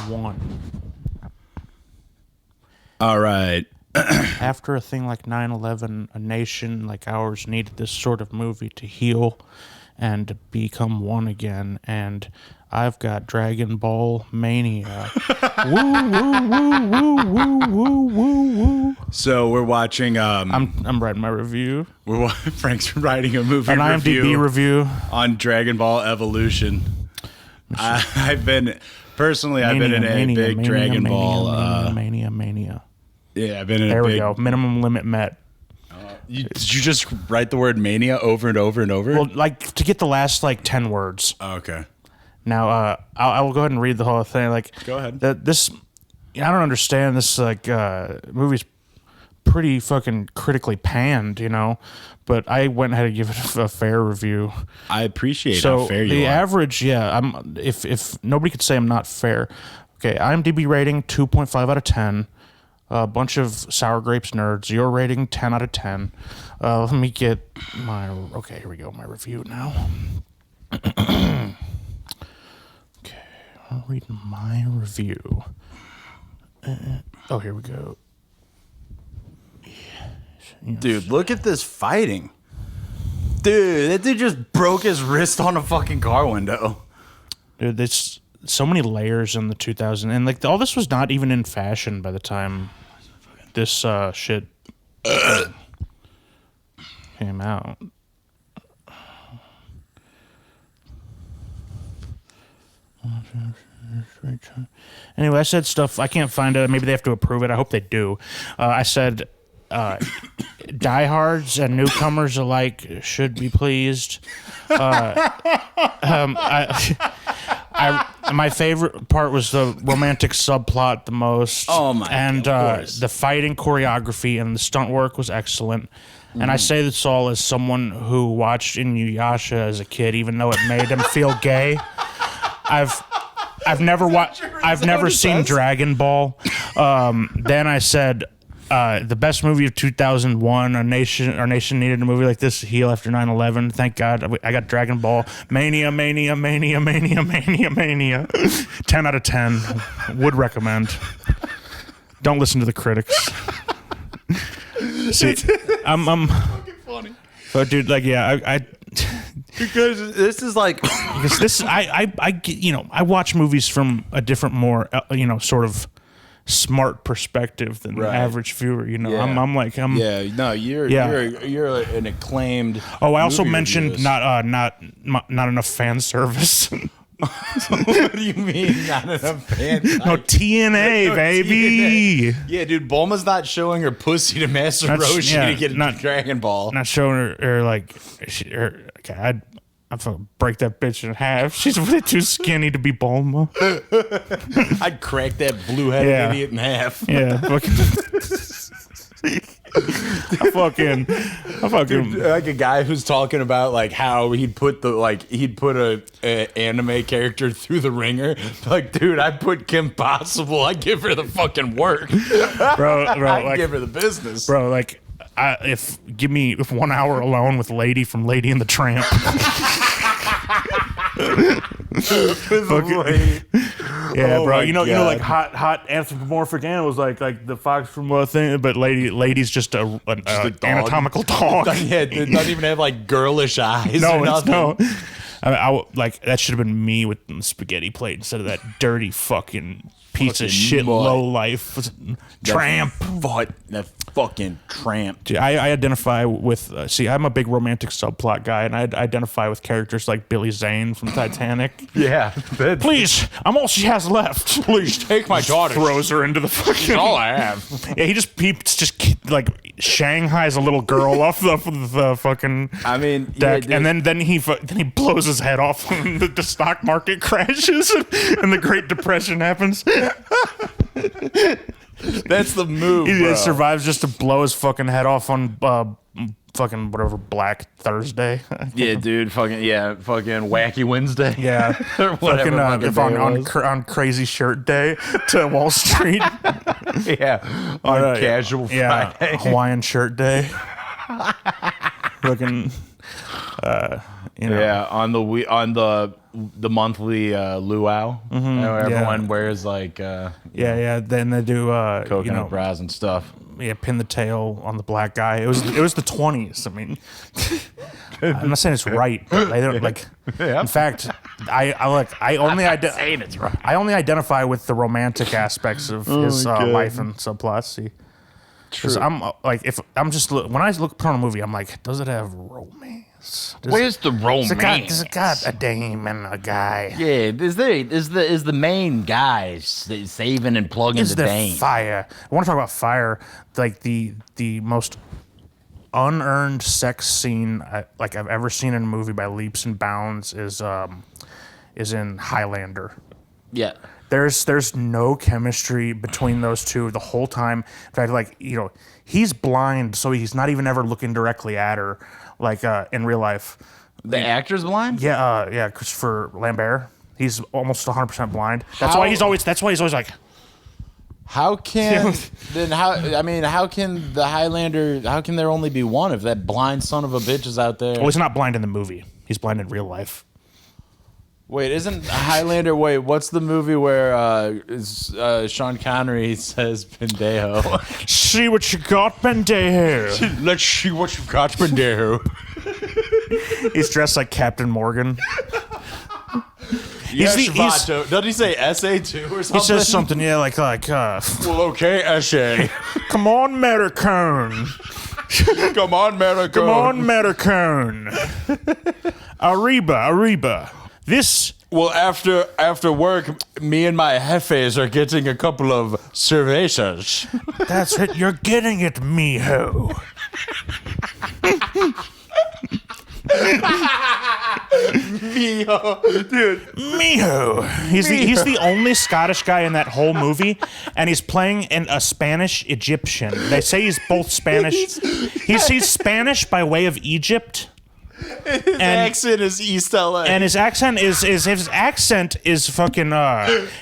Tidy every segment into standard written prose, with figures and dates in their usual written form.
2001. All right. After a thing like 9/11, a nation like ours needed this sort of movie to heal and to become one again. And I've got Dragon Ball Mania. Woo, woo, woo, woo, woo, woo, woo, woo. So we're watching. I'm writing my review. Frank's writing a movie An IMDb review on Dragon Ball Evolution. I've been in a big Dragon Ball mania. Yeah, I've been in there a we big. go. Minimum limit met. Did you just write the word mania over and over and over? Well, like to get the last like 10 words. Oh, okay. Now, I will go ahead and read the whole thing. Like, go ahead. I don't understand this. Like, movie's pretty fucking critically panned, you know. But I went ahead and give it a fair review. I appreciate how fair you are. The average, if nobody could say I'm not fair. Okay, IMDb rating 2.5 out of 10. A bunch of sour grapes nerds. Your rating 10 out of 10. Let me get my. Okay, here we go. My review now. Okay, I'll read my review. Here we go. Dude, look at this fighting. Dude, that dude just broke his wrist on a fucking car window. Dude, there's so many layers in the 2000s. And like all this was not even in fashion by the time this shit came out. Anyway, I said stuff. I can't find it. Maybe they have to approve it. I hope they do. I said diehards and newcomers alike should be pleased. My favorite part was the romantic subplot the most. Oh my! And the fighting choreography and the stunt work was excellent. And I say this all as someone who watched Inuyasha as a kid, even though it made him feel gay. I've never seen Dragon Ball. Then I said the best movie of 2001. Our nation needed a movie like this to heal after 9/11. Thank God I got Dragon Ball Mania. 10 out of 10. Would recommend. Don't listen to the critics. See, I'm fucking funny. But dude, like, yeah, I because this is like because this I watch movies from a different, more sort of smart perspective than the average viewer. You know, yeah. I'm you're an acclaimed. Oh, I also mentioned reviewist. not enough fan service. What do you mean not enough fan? No TNA, baby. TNA. Yeah, dude, Bulma's not showing her pussy to Master Roshi to get Dragon Ball. Not showing her like okay, I'd fucking break that bitch in half. She's way too skinny to be Bulma. I'd crack that blue-headed idiot in half. Yeah, I fucking Dude, like a guy who's talking about like how he'd put a anime character through the ringer. Like, dude, I put Kim Possible. I give her the fucking work, bro. I give her the business, bro. Like, if 1 hour alone with Lady from Lady and the Tramp. Yeah, bro. You know, like hot anthropomorphic animals, like the fox from what thing, but lady's just an anatomical dog. Yeah, it doesn't even have like girlish eyes. No, or nothing. no. I like that should have been me with the spaghetti plate instead of that dirty fucking piece of shit low life tramp. That fucking tramp. Dude, I identify with I'm a big romantic subplot guy, and I identify with characters like Billy Zane from Titanic. Yeah, please, I'm all she has left. Please take my daughter. Throws her into the fucking. She's all I have. Yeah, he just like Shanghai's a little girl off the fucking. I mean, deck, yeah, and then he blows his head off when the stock market crashes and the Great Depression happens. That's the move. He survives just to blow his fucking head off on fucking whatever Black Thursday. Yeah, dude. Fucking Wacky Wednesday. Yeah, or whatever. Fucking on Crazy Shirt Day to Wall Street. Yeah, on Casual Friday. Hawaiian Shirt Day. Fucking. You know? Yeah, on the monthly luau, everyone wears like Yeah. Then they do coconut bras and stuff. Yeah, pin the tail on the black guy. It was the 20s. I mean, I'm not saying it's right. But they don't like. Yeah. In fact, I only Saying it's right. I only identify with the romantic aspects of his life and subplots. See, because I'm like, if I'm just when I put on a movie, I'm like, does it have romance? Where's the romance? Does it got a dame and a guy? Yeah, is the main guy saving and plugging Is the there dame? fire? I want to talk about fire. Like the most unearned sex scene I've ever seen in a movie by leaps and bounds is in Highlander. Yeah. There's no chemistry between those two the whole time. In fact, like, you know, he's blind, so he's not even ever looking directly at her, like in real life. The actor's blind? Yeah, Christopher Lambert. He's almost 100% blind. That's why he's always like. How can how can the Highlander? How can there only be one if that blind son of a bitch is out there? Well, he's not blind in the movie. He's blind in real life. Wait, isn't Highlander? Wait, what's the movie where Sean Connery says pendejo? See what you got, pendejo. Let's see what you got, pendejo. He's dressed like Captain Morgan. Doesn't he say SA too or something? He says something, yeah, like well, okay, SA. come on, American. Come on, America. Come on, American. Arriba. This. Well, after work, me and my jefes are getting a couple of cervezas. That's it. You're getting it, mijo. Mijo, dude. Mijo. He's the only Scottish guy in that whole movie, and he's playing a Spanish Egyptian. They say he's both Spanish. He's Spanish by way of Egypt. His accent is East LA, and his accent is fucking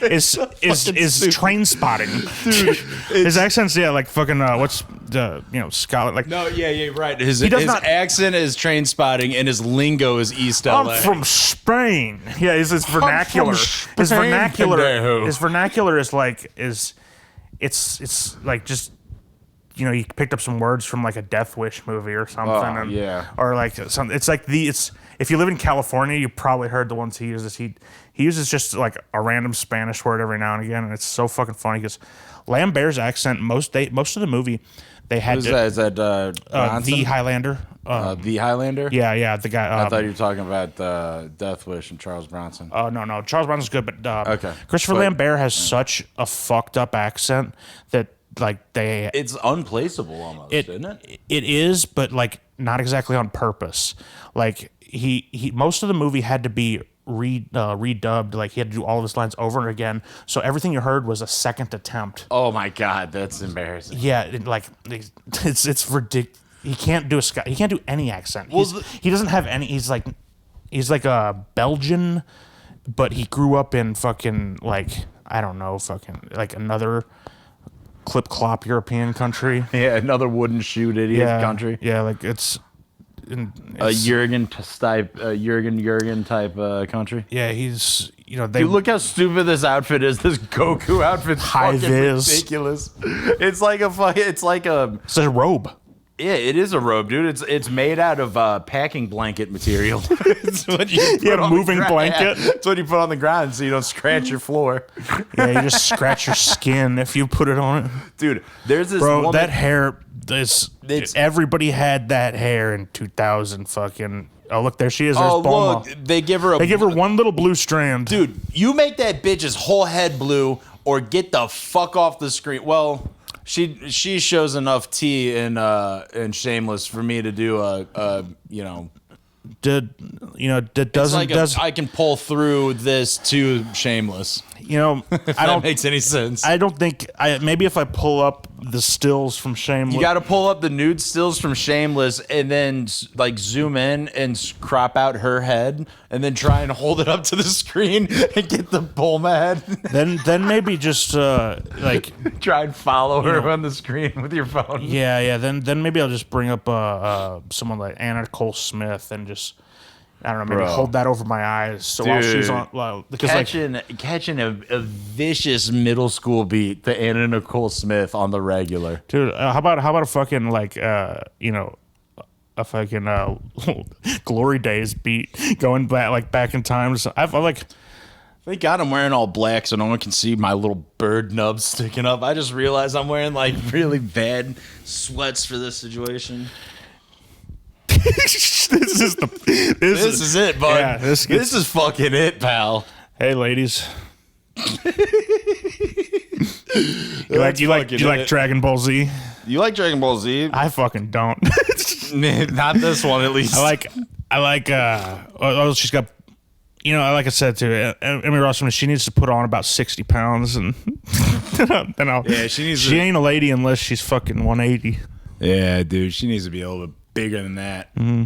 is train spotting. Dude, his accent's like fucking what's the Scotland like. No, yeah, right. His accent is train spotting, and his lingo is East LA. I'm from Spain. Yeah, his vernacular. His vernacular is like it's like just. You know, he picked up some words from like a Death Wish movie or something. Or like something. It's like if you live in California, you probably heard the ones he uses. He uses just like a random Spanish word every now and again, and it's so fucking funny because Lambert's accent most of the movie they had. Is that the Highlander? The Highlander? Yeah, the guy. I thought you were talking about Death Wish and Charles Bronson. Oh no, Charles Bronson's good, but okay. Christopher Lambert has such a fucked up accent that. Like it's unplaceable almost, isn't it? It is, but like not exactly on purpose. Like he most of the movie had to be redubbed. Like he had to do all of his lines over and again. So everything you heard was a second attempt. Oh my god, that's embarrassing. Yeah, it's ridiculous. He can't do any accent. He doesn't have any. He's like a Belgian, but he grew up in fucking like I don't know, fucking like another. Clip-clop European country. Yeah, another wooden shoot idiot country. Yeah, like it's a Jurgen type country. Yeah, he's Dude, look how stupid this outfit is. This Goku outfit's high fucking ridiculous. It's like It's a robe. Yeah, it is a robe, dude. It's made out of packing blanket material. It's what you put on moving the blanket. Yeah, it's what you put on the ground so you don't scratch your floor. Yeah, you just scratch your skin if you put it on it. Dude, there's this woman, woman, that hair everybody had that hair in 2000 fucking. Oh, look, there she is. There's Bulma. Look, they give her one little blue strand. Dude, you make that bitch's whole head blue or get the fuck off the screen. Well, she shows enough tea in Shameless for me to do I can pull through this to Shameless. If that makes any sense. I don't think maybe if I pull up the stills from Shameless. You got to pull up the nude stills from Shameless and then like zoom in and crop out her head and then try and hold it up to the screen and get the Bulma head. Then maybe just try and follow her on the screen with your phone. Yeah. Then maybe I'll just bring up someone like Anna Nicole Smith and just I don't know, maybe Bro. hold that over my eyes. So while she's on, well, because catching a vicious middle school beat to Anna Nicole Smith on the regular. dude, how about a fucking like you know, a fucking Glory Days beat going back in times. I like. Thank God I'm wearing all black so no one can see my little bird nub sticking up. I just realized I'm wearing like really bad sweats for this situation. this is it, bud. Yeah, this is fucking it, pal. Hey, ladies. you like Dragon Ball Z? You like Dragon Ball Z? I fucking don't. Not this one, at least. I like oh, she's got, you know, like I said to Emmy Rossman, she needs to put on about 60 pounds and then I'll, yeah, she ain't a lady unless she's fucking 180. Yeah, dude, she needs to be a little bit bigger than that. Mm-hmm.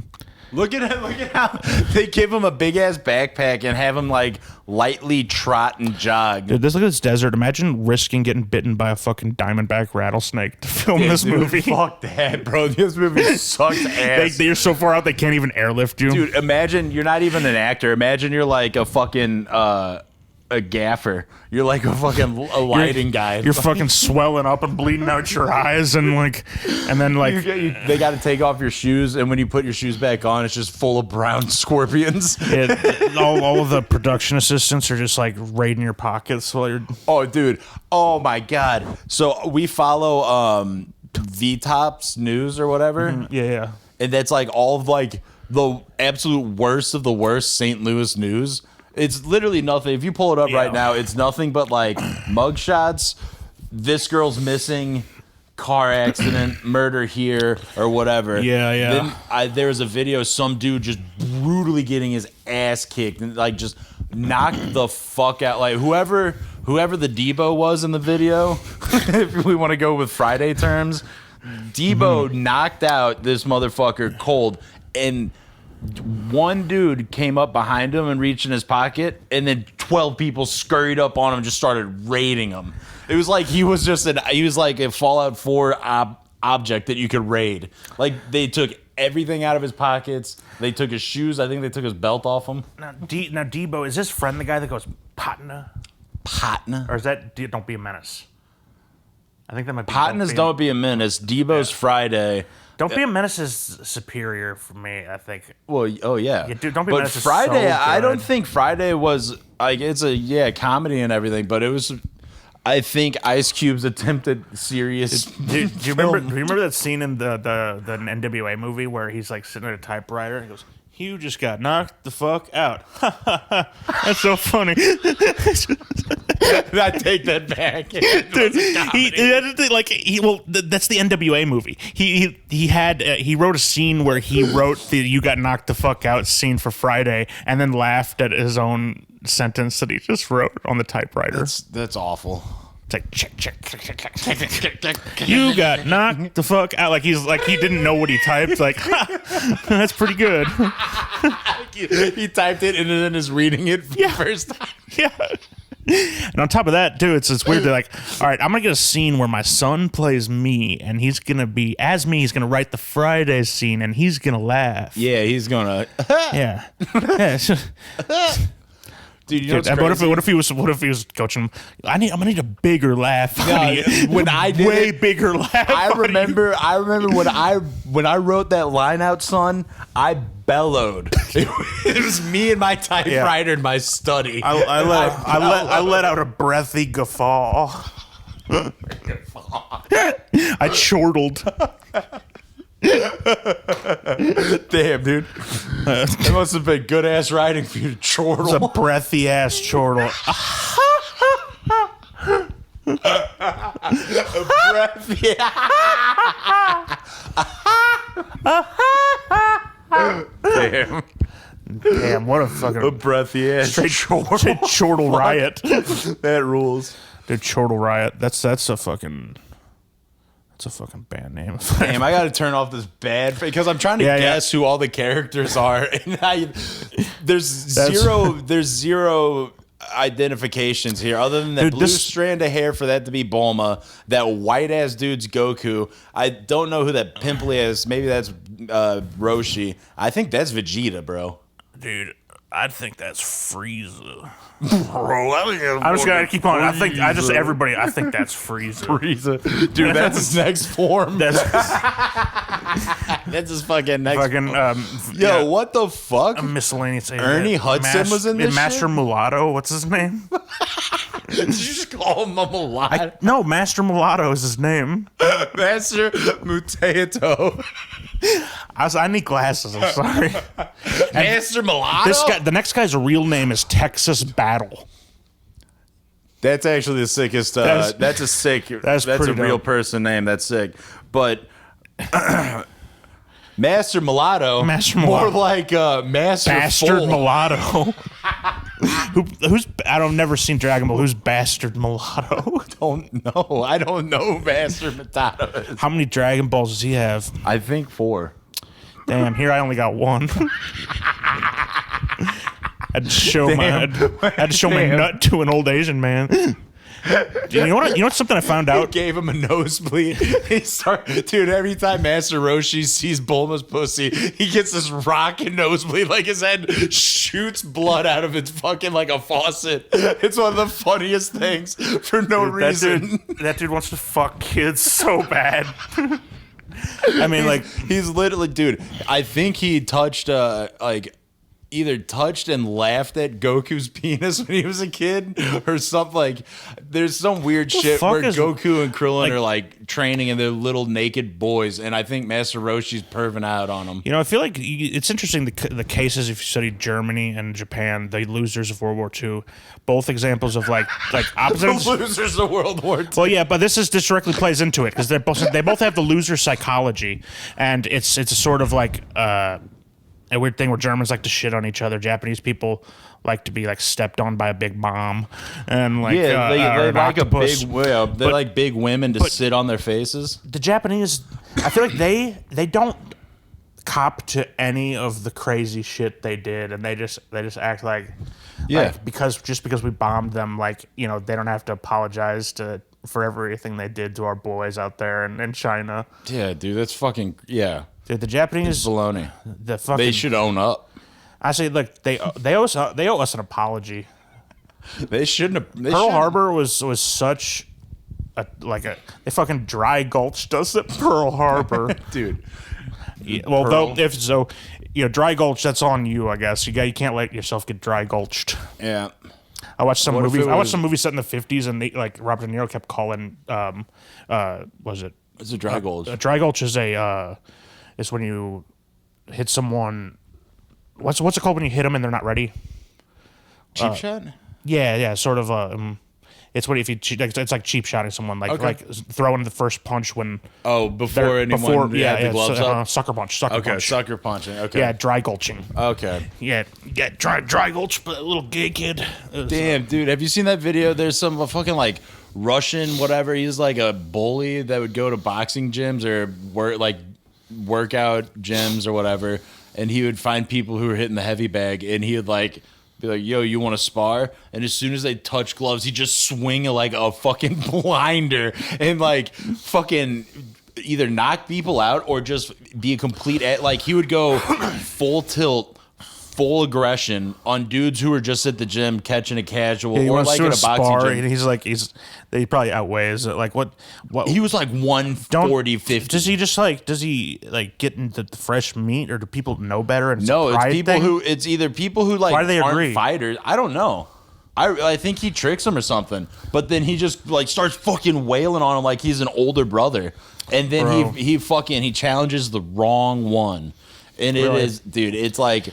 Look at how they give him a big ass backpack and have him like lightly trot and jog. Dude, look at this desert. Imagine risking getting bitten by a fucking diamondback rattlesnake to film this movie. Fuck that, bro. This movie sucks ass. They're so far out they can't even airlift you. Dude, imagine you're not even an actor. Imagine you're like a fucking a gaffer. You're like a fucking lighting guy. You're fucking swelling up and bleeding out your eyes and then they got to take off your shoes, and when you put your shoes back on, it's just full of brown scorpions. all of the production assistants are just like raiding your pockets while you're. Oh, dude. Oh my God. So we follow V-Tops News or whatever. Mm-hmm. Yeah. And that's like all of like the absolute worst of the worst St. Louis news. It's literally nothing. If you pull it up right now, it's nothing but like mugshots. This girl's missing, car accident, murder here, or whatever. Yeah. Then there was a video of some dude just brutally getting his ass kicked and like just knocked the fuck out. Like whoever the Debo was in the video, if we want to go with Friday terms, Debo knocked out this motherfucker cold, and one dude came up behind him and reached in his pocket, and then 12 people scurried up on him and just started raiding him. It was like he was like a Fallout 4 object that you could raid. Like they took everything out of his pockets. They took his shoes. I think they took his belt off him. Now Debo, is his friend the guy that goes Patna? Patna? Or is that Don't Be a Menace? I think that might be Patna's Don't Be a Menace. Debo's Friday. Don't Be a Menace is superior for me, I think. Well, oh yeah. Dude, Don't Be a Menace is Friday, so good. I don't think Friday was like it's a comedy and everything, but it was. I think Ice Cube's attempted serious. Do you remember that scene in the NWA movie where he's like sitting at a typewriter and he goes, "You just got knocked the fuck out." That's so funny. I take that back. Dude, that's the NWA movie. He wrote a scene where he wrote the "You got knocked the fuck out" scene for Friday, and then laughed at his own sentence that he just wrote on the typewriter. That's awful. It's like check. You got knocked the fuck out. Like he didn't know what he typed. Like that's pretty good. He typed it and then is reading it for the first time. Yeah. And on top of that, too, it's weird. They're like, all right, I'm gonna get a scene where my son plays me, and he's gonna be as me. He's gonna write the Friday scene, and he's gonna laugh. Yeah, he's gonna. Yeah. Dude, you know what's crazy? What if he was coaching him? I'm gonna need a bigger laugh. When I did way bigger laugh. I remember when I wrote that line out, son. I bellowed. It was me and my typewriter in my study. I let out a breathy guffaw. I chortled. Damn, dude. That must have been good ass writing for you to chortle. It's a breathy ass chortle. Damn, what a fucking breathy ass straight chortle riot. That rules. Dude, chortle riot. That's a fucking band name. Damn, I gotta turn off this bad because I'm trying to guess who all the characters are, and there's zero identifications here other than that blue strand of hair for that to be Bulma, that white ass dude's Goku. I don't know who that pimply is. Maybe that's Roshi. I think that's Vegeta, bro. Dude, I think that's Frieza. Bro, I'm just gonna keep going. I think that's Frieza. Frieza. Dude, that's his next form. That's That's his fucking next fucking Yo, what the fuck? miscellaneous. Ernie Hudson was in this Master shit? Mulatto. What's his name? Did you just call him a mulatto? No, Master Mulatto is his name. Master Muteato. I need glasses. I'm sorry. Master Mulatto? This guy, the next guy's real name is Texas Battle. That's actually the sickest. That's a sick. That's a pretty real dope. person name. That's sick. But Master Mulatto, more like Master Bastard Full. Mulatto. Who's I've never seen Dragon Ball. Who's Bastard Mulatto? I don't know who Master Mulatto is. How many Dragon Balls does he have? I think 4. Damn, here I only got one. I had to show my nut to an old Asian man. You know what's something I found out? Gave him a nosebleed. Dude, every time Master Roshi sees Bulma's pussy, he gets this rockin' nosebleed. Like his head shoots blood out of its fucking like a faucet. It's one of the funniest things for no reason. That dude wants to fuck kids so bad. I mean, he's literally, dude. I think he touched either touched and laughed at Goku's penis when he was a kid or something. Like there's some weird shit where Goku and Krillin are like training and they're little naked boys, and I think Master Roshi's perving out on them. You know, I feel like it's interesting the cases if you study Germany and Japan, the losers of World War II, both examples of like opposites. The losers of World War II. Well, yeah, but this directly plays into it because they both have the loser psychology, and it's a sort of like a weird thing where Germans like to shit on each other. Japanese people like to be like stepped on by a big bomb, and like they like octopus. They like big women to sit on their faces. The Japanese, I feel like they don't cop to any of the crazy shit they did, and they just act like because we bombed them, like, you know, they don't have to apologize for everything they did to our boys out there in China. Yeah, dude, that's fucking Dude, the Japanese, it's baloney. They should own up. I say, look, they owe us an apology. They shouldn't have. Pearl Harbor was such they fucking dry gulched us at Pearl Harbor, dude. Yeah, well, dry gulch, that's on you, I guess. You can't let yourself get dry gulched. Yeah. I watched some movies set in the 50s, and Robert De Niro kept calling was it? It's a dry gulch. A dry gulch is is when you hit someone. What's it called when you hit them and they're not ready? Cheap shot? Yeah, sort of. It's what if you it's like cheap shotting someone, like throwing the first punch when before anyone had the gloves up. Sucker punch. Okay, sucker punching. Okay. Yeah, dry gulching. Okay. Yeah, dry gulch, but a little gay kid. Damn, dude, have you seen that video? There's some fucking like Russian whatever. He's like a bully that would go to boxing gyms or workout gyms or whatever, and he would find people who were hitting the heavy bag, and he would like be like, yo, you want to spar? And as soon as they touch gloves, he'd just swing like a fucking blinder and like fucking either knock people out or just be a complete like he would go full tilt, full aggression on dudes who were just at the gym catching a casual or like in a boxing gym. And he probably outweighs it. Like what he was like 140, 50. Does he get into the fresh meat, or do people know better? And no, it's either people who like why do they aren't agree? Fighters. I don't know. I think he tricks them or something, but then he just like starts fucking wailing on him like he's an older brother, and then he challenges the wrong one, and it is, dude, it's like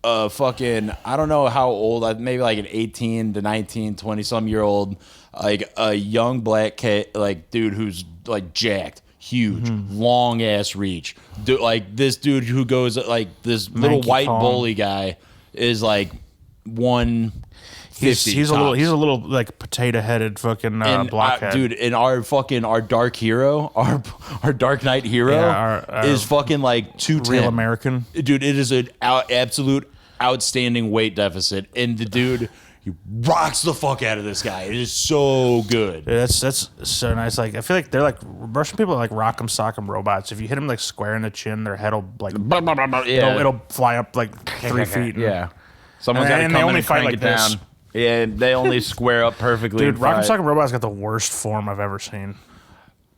fucking, I don't know how old, maybe like an 18 to 19, 20 some year old, like a young black kid, like dude who's like jacked, huge, long ass reach. Dude, like this dude who goes like this little white bully guy is like 150. He's a little like potato headed fucking blockhead. Dude, and our dark hero, our Dark Knight hero is fucking like 210. Real American. Dude, it is an absolute outstanding weight deficit. And the dude he rocks the fuck out of this guy. It is so good. Yeah, that's so nice. Like I feel like they're like Russian people are like rock'em sock'em robots. If you hit them like square in the chin, their head'll like it'll fly up like 3 feet. Yeah, someone's got to come they in only and fight crank like it this. down. Yeah, they only square up perfectly. Dude, rock'em sock'em robots got the worst form I've ever seen.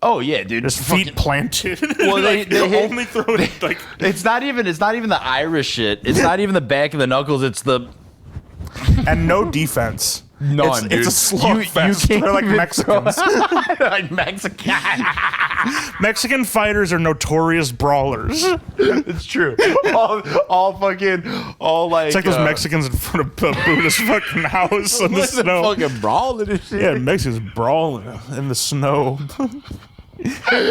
Oh yeah, dude. Just feet planted. Well, they only throw it like it's not even the Irish shit. It's not even the back of the knuckles. It's the and no defense. None, It's a slugfest. They're like Mexicans. Like Mexican. Mexican fighters are notorious brawlers. It's true. All like. It's like those Mexicans in front of Buddha's fucking house in the snow. Fucking brawling and shit. Yeah, Mexicans brawling in the snow.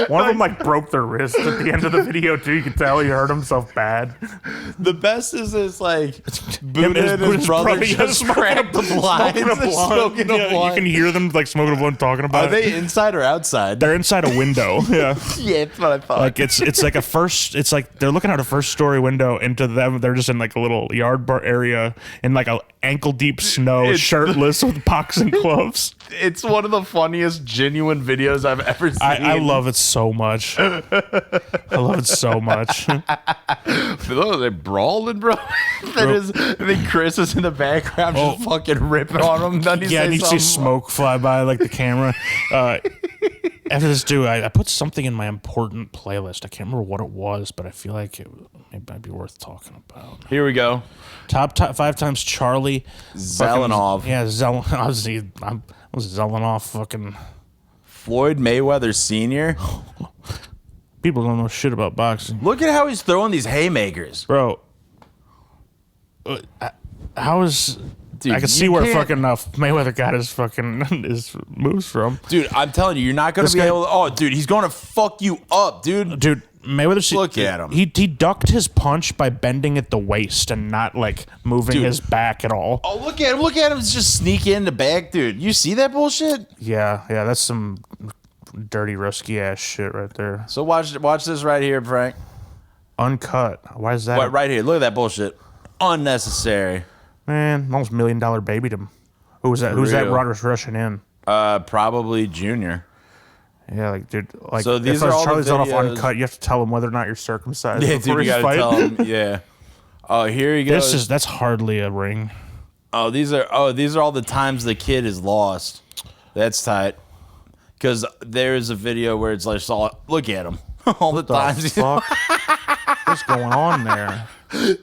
One of them like broke their wrist at the end of the video too. You can tell he hurt himself bad. The best is like Buddha and his brother just cracked the blinds. Smoking a blunt. You can hear them like smoking a blunt talking about Are they inside or outside? They're inside a window. Yeah. Yeah, that's what I thought. Like it's like it's like they're looking out a first story window into them. They're just in like a little yard bar area in like a ankle deep snow, shirtless with boxing gloves. It's one of the funniest genuine videos I've ever seen. I love it so much. I love it so much. They're brawling, bro. I think Chris is in the background just fucking ripping on him. Yeah, and you see smoke fly by like the camera. After this, dude, I put something in my important playlist. I can't remember what it was, but I feel like it might be worth talking about. Here we go. Top 5 times Charlie Zelenov. Yeah, I was Zelenov fucking Floyd Mayweather Sr. People don't know shit about boxing. Look at how he's throwing these haymakers. Bro, how is... Dude, I can see where fucking Mayweather got his moves from. Dude, I'm telling you, you're not going to be able to... Oh, dude, he's going to fuck you up, dude. Dude, Mayweather... Look at him. He ducked his punch by bending at the waist and not, like, moving his back at all. Oh, look at him. Look at him just sneak in the back, dude. You see that bullshit? Yeah, that's some dirty, risky-ass shit right there. So watch this right here, Frank. Uncut. Why is that? What, right here. Look at that bullshit. Unnecessary. Man, almost $1 million babied him. Who was that? Who's that Russian in? Probably Junior. Yeah, like, dude, like, so these are all Charlie's the off videos. Uncut. You have to tell him whether or not you're circumcised. Yeah, dude, you gotta tell him. Yeah. Oh, here you go. That's hardly a ring. These are all the times the kid is lost. That's tight. Because there's a video where it's like, look at him. All the times. Fuck? What's going on there?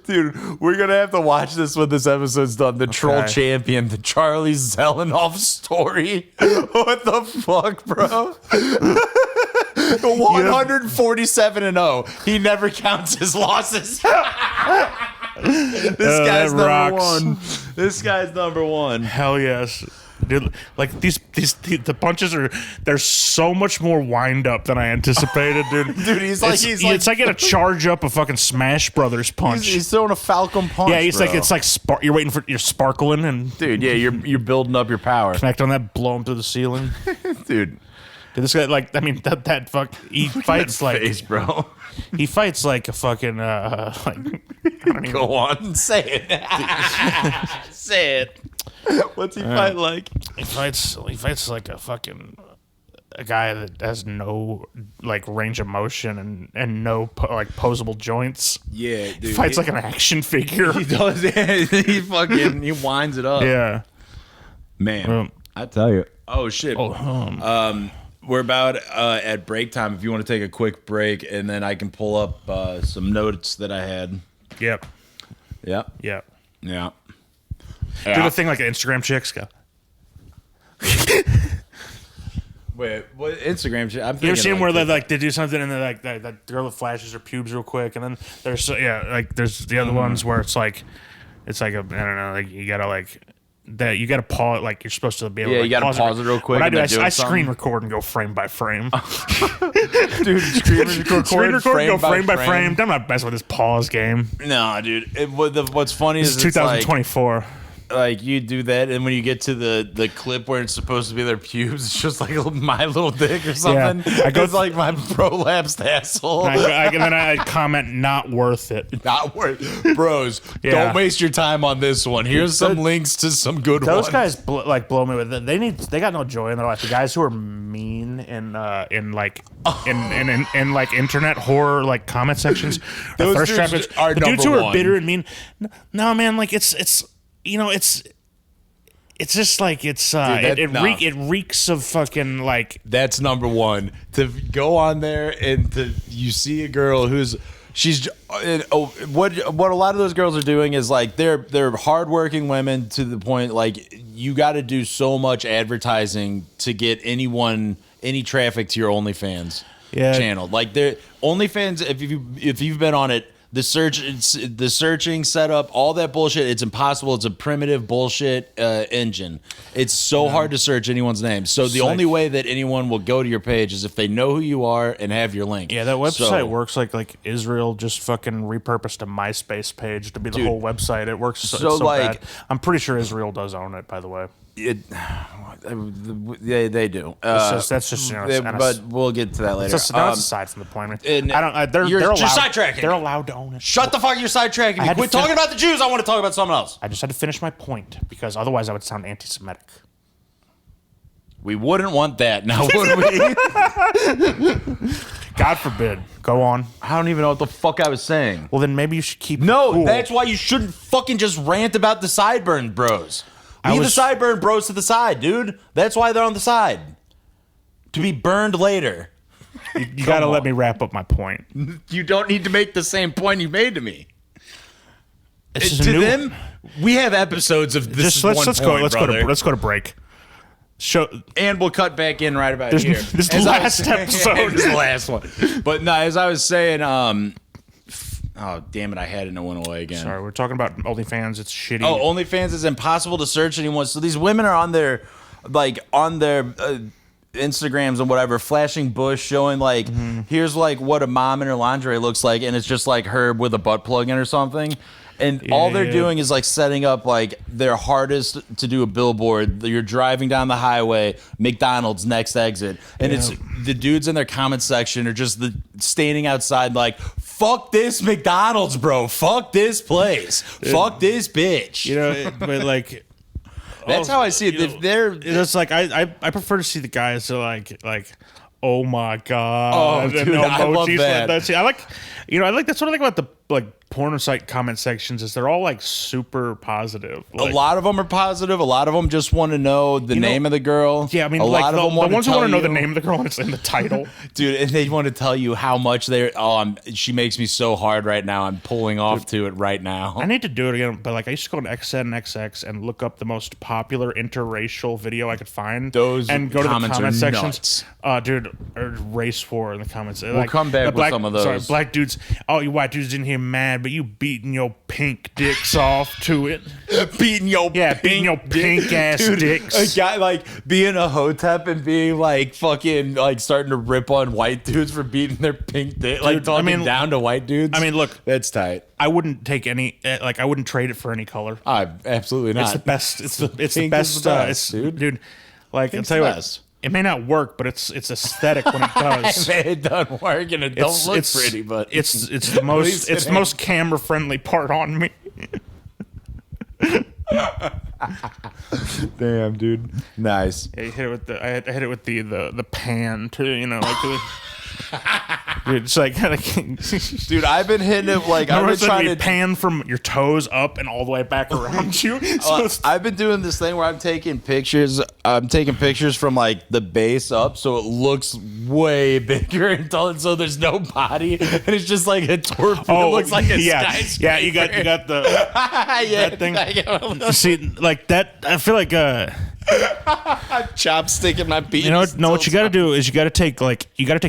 Dude, we're going to have to watch this when this episode's done. The Troll Champion, the Charlie Zelenov story. What the fuck, bro? 147-0. He never counts his losses. This guy's number one. This guy's number one. Hell yes. Dude, like the punches they're so much more wind up than I anticipated, dude. Dude, it's like in a charge up a fucking Smash Brothers punch. He's throwing a Falcon punch. Yeah, bro. it's like you're waiting for you're sparkling and dude, yeah, you're building up your power. Connect on that, blow him through the ceiling, dude. This guy, like, I mean, that fuck, he fights like, face, bro. He fights like a fucking like. I don't even Go on, say it. Say it. What's he fight like? He fights like a guy that has no like range of motion and no posable joints. Yeah, dude. He fights like an action figure. He does. He winds it up. Yeah, man. I tell you. Oh shit. We're about at break time. If you want to take a quick break, and then I can pull up some notes that I had. Yep. Yeah. Do Yeah. the thing like Instagram chicks go. Wait, what Instagram shit? You ever seen where they do something and they're like that girl that flashes her pubes real quick, and then there's the other ones where it's like a I don't know, like you gotta pause, like you're supposed to be able to you gotta pause it real quick. What I do, I screen record and go frame by frame. Dude, screen record go frame by frame. I'm not messing with this pause game. No, dude. What's funny This is 2024. like you do that, and when you get to the clip where it's supposed to be their pubes, it's just like my little dick or something. Yeah. I go it's like my prolapsed asshole. And then I comment, not worth it. Not worth, bros. Don't waste your time on this one. Here's some links to some good ones. Those guys blow me with it. They got no joy in their life. The guys who are mean in like internet horror like comment sections. Those dudes are the dudes who are bitter and mean. No, man, like it's just like it reeks of fucking like. That's number one. To go on there and you see a girl what a lot of those girls are doing is like they're hardworking women to the point like you got to do so much advertising to get any traffic to your OnlyFans channel. Like their OnlyFans, if you've been on it. The searching setup, all that bullshit, it's impossible. It's a primitive bullshit engine. It's so hard to search anyone's name. So the only way that anyone will go to your page is if they know who you are and have your link. Yeah, that website works like Israel just fucking repurposed a MySpace page to be the whole website. It works so bad. I'm pretty sure Israel does own it, by the way. They do. That's just but we'll get to that later. That's aside from the point. You're sidetracking. They're allowed to own it. Shut the fuck! You're sidetracking me. Quit talking about the Jews. I want to talk about something else. I just had to finish my point because otherwise I would sound anti-Semitic. We wouldn't want that, now would we? God forbid. Go on. I don't even know what the fuck I was saying. Well, then maybe you should keep. No, cool. That's why you shouldn't fucking just rant about the sideburn bros. Leave the sideburn bros to the side, dude. That's why they're on the side. To be burned later. You gotta let me wrap up my point. You don't need to make the same point you made to me. To them, we have episodes of this. Let's go to break. And we'll cut back in right about here. This is the last episode. This is the last one. But no, as I was saying, oh, damn it, I had it and it went away again. Sorry, we're talking about OnlyFans. It's shitty. Oh, OnlyFans is impossible to search anyone. So these women are on their Instagrams and whatever, flashing bush, showing like, here's like what a mom in her lingerie looks like, and it's just like her with a butt plug in or something. And all they're doing is like setting up like their hardest to do a billboard. You're driving down the highway, McDonald's next exit, and it's the dudes in their comment section are just standing outside like, fuck this McDonald's, bro. Fuck this place. Fuck this bitch. You know, but like. That's how I see it. If it's like I prefer to see the guys who like oh my god. Oh, dude, I love that. I like that's what I like about the like porno site comment sections is they're all like super positive. Like, a lot of them are positive. A lot of them just want to know the name of the girl. Yeah, I mean, a like lot of them the ones who want to know you. the name of the girl and it's in the title, dude. And they want to tell you how much they're. Oh, she makes me so hard right now. I'm pulling off to it right now. I need to do it again, but like I used to go to XNXX and look up the most popular interracial video I could find. Those and go to the comment nuts. sections. Dude, or race war in the comments. We'll come back with some of those. Sorry, black dudes. Oh, you white dudes in here mad, but you beating your pink dicks off to it. beating your pink ass dude, dicks. A guy like being a hotep and being like fucking like starting to rip on white dudes for beating their pink dick, like talking down to white dudes. I mean, look, that's tight. I wouldn't take any. I wouldn't trade it for any color. Absolutely not. It's the best. It's the best, dude. Like I'll tell you what. It may not work, but it's aesthetic when it does. It doesn't work and it don't look pretty, but it's the most camera friendly part on me. Damn, dude, nice. Yeah, you hit it with I hit it with the pan too. You know, like. Dude, it's like, dude, I've been hitting it like I've been trying to pan from your toes up and all the way back around you. So I've been doing this thing where I'm taking pictures from like the base up, so it looks way bigger until so there's no body, and it's just like a torpedo. Oh, it looks like a skyscraper. Yeah, you got the that thing. See, like that. I feel like chopstick in my beat. You know what you got to do is you got to take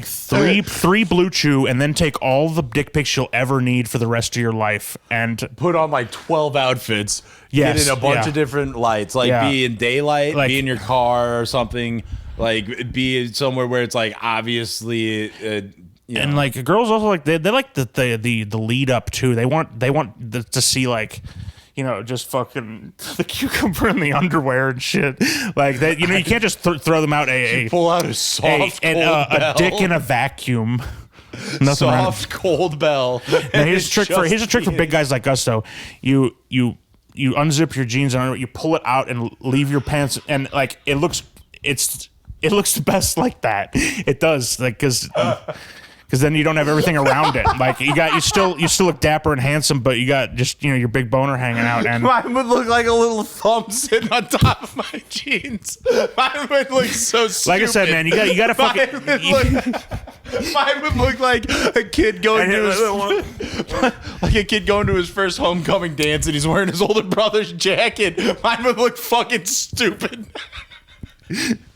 three Blue Chew and then take all the dick pics you'll ever need for the rest of your life and put on like 12 outfits. Yes, get in a bunch of different lights, like be in daylight, be in your car or something, like be somewhere where it's like obviously. And like girls also like they like the lead up too. They want to see like. just fucking the cucumber in the underwear and shit like that. You can't just throw them out. Pull out a soft cold bell. A dick in a vacuum. Nothing soft cold bell. Now, here's a trick for big guys like us though. You unzip your jeans and you pull it out and leave your pants, and like it looks the best like that. It does, like, because then you don't have everything around it. Like you still look dapper and handsome, but you got just your big boner hanging out. And mine would look like a little thumb sitting on top of my jeans. Mine would look so stupid. Like I said, man, you got to fucking. Mine would look like a kid going to his first homecoming dance, and he's wearing his older brother's jacket. Mine would look fucking stupid.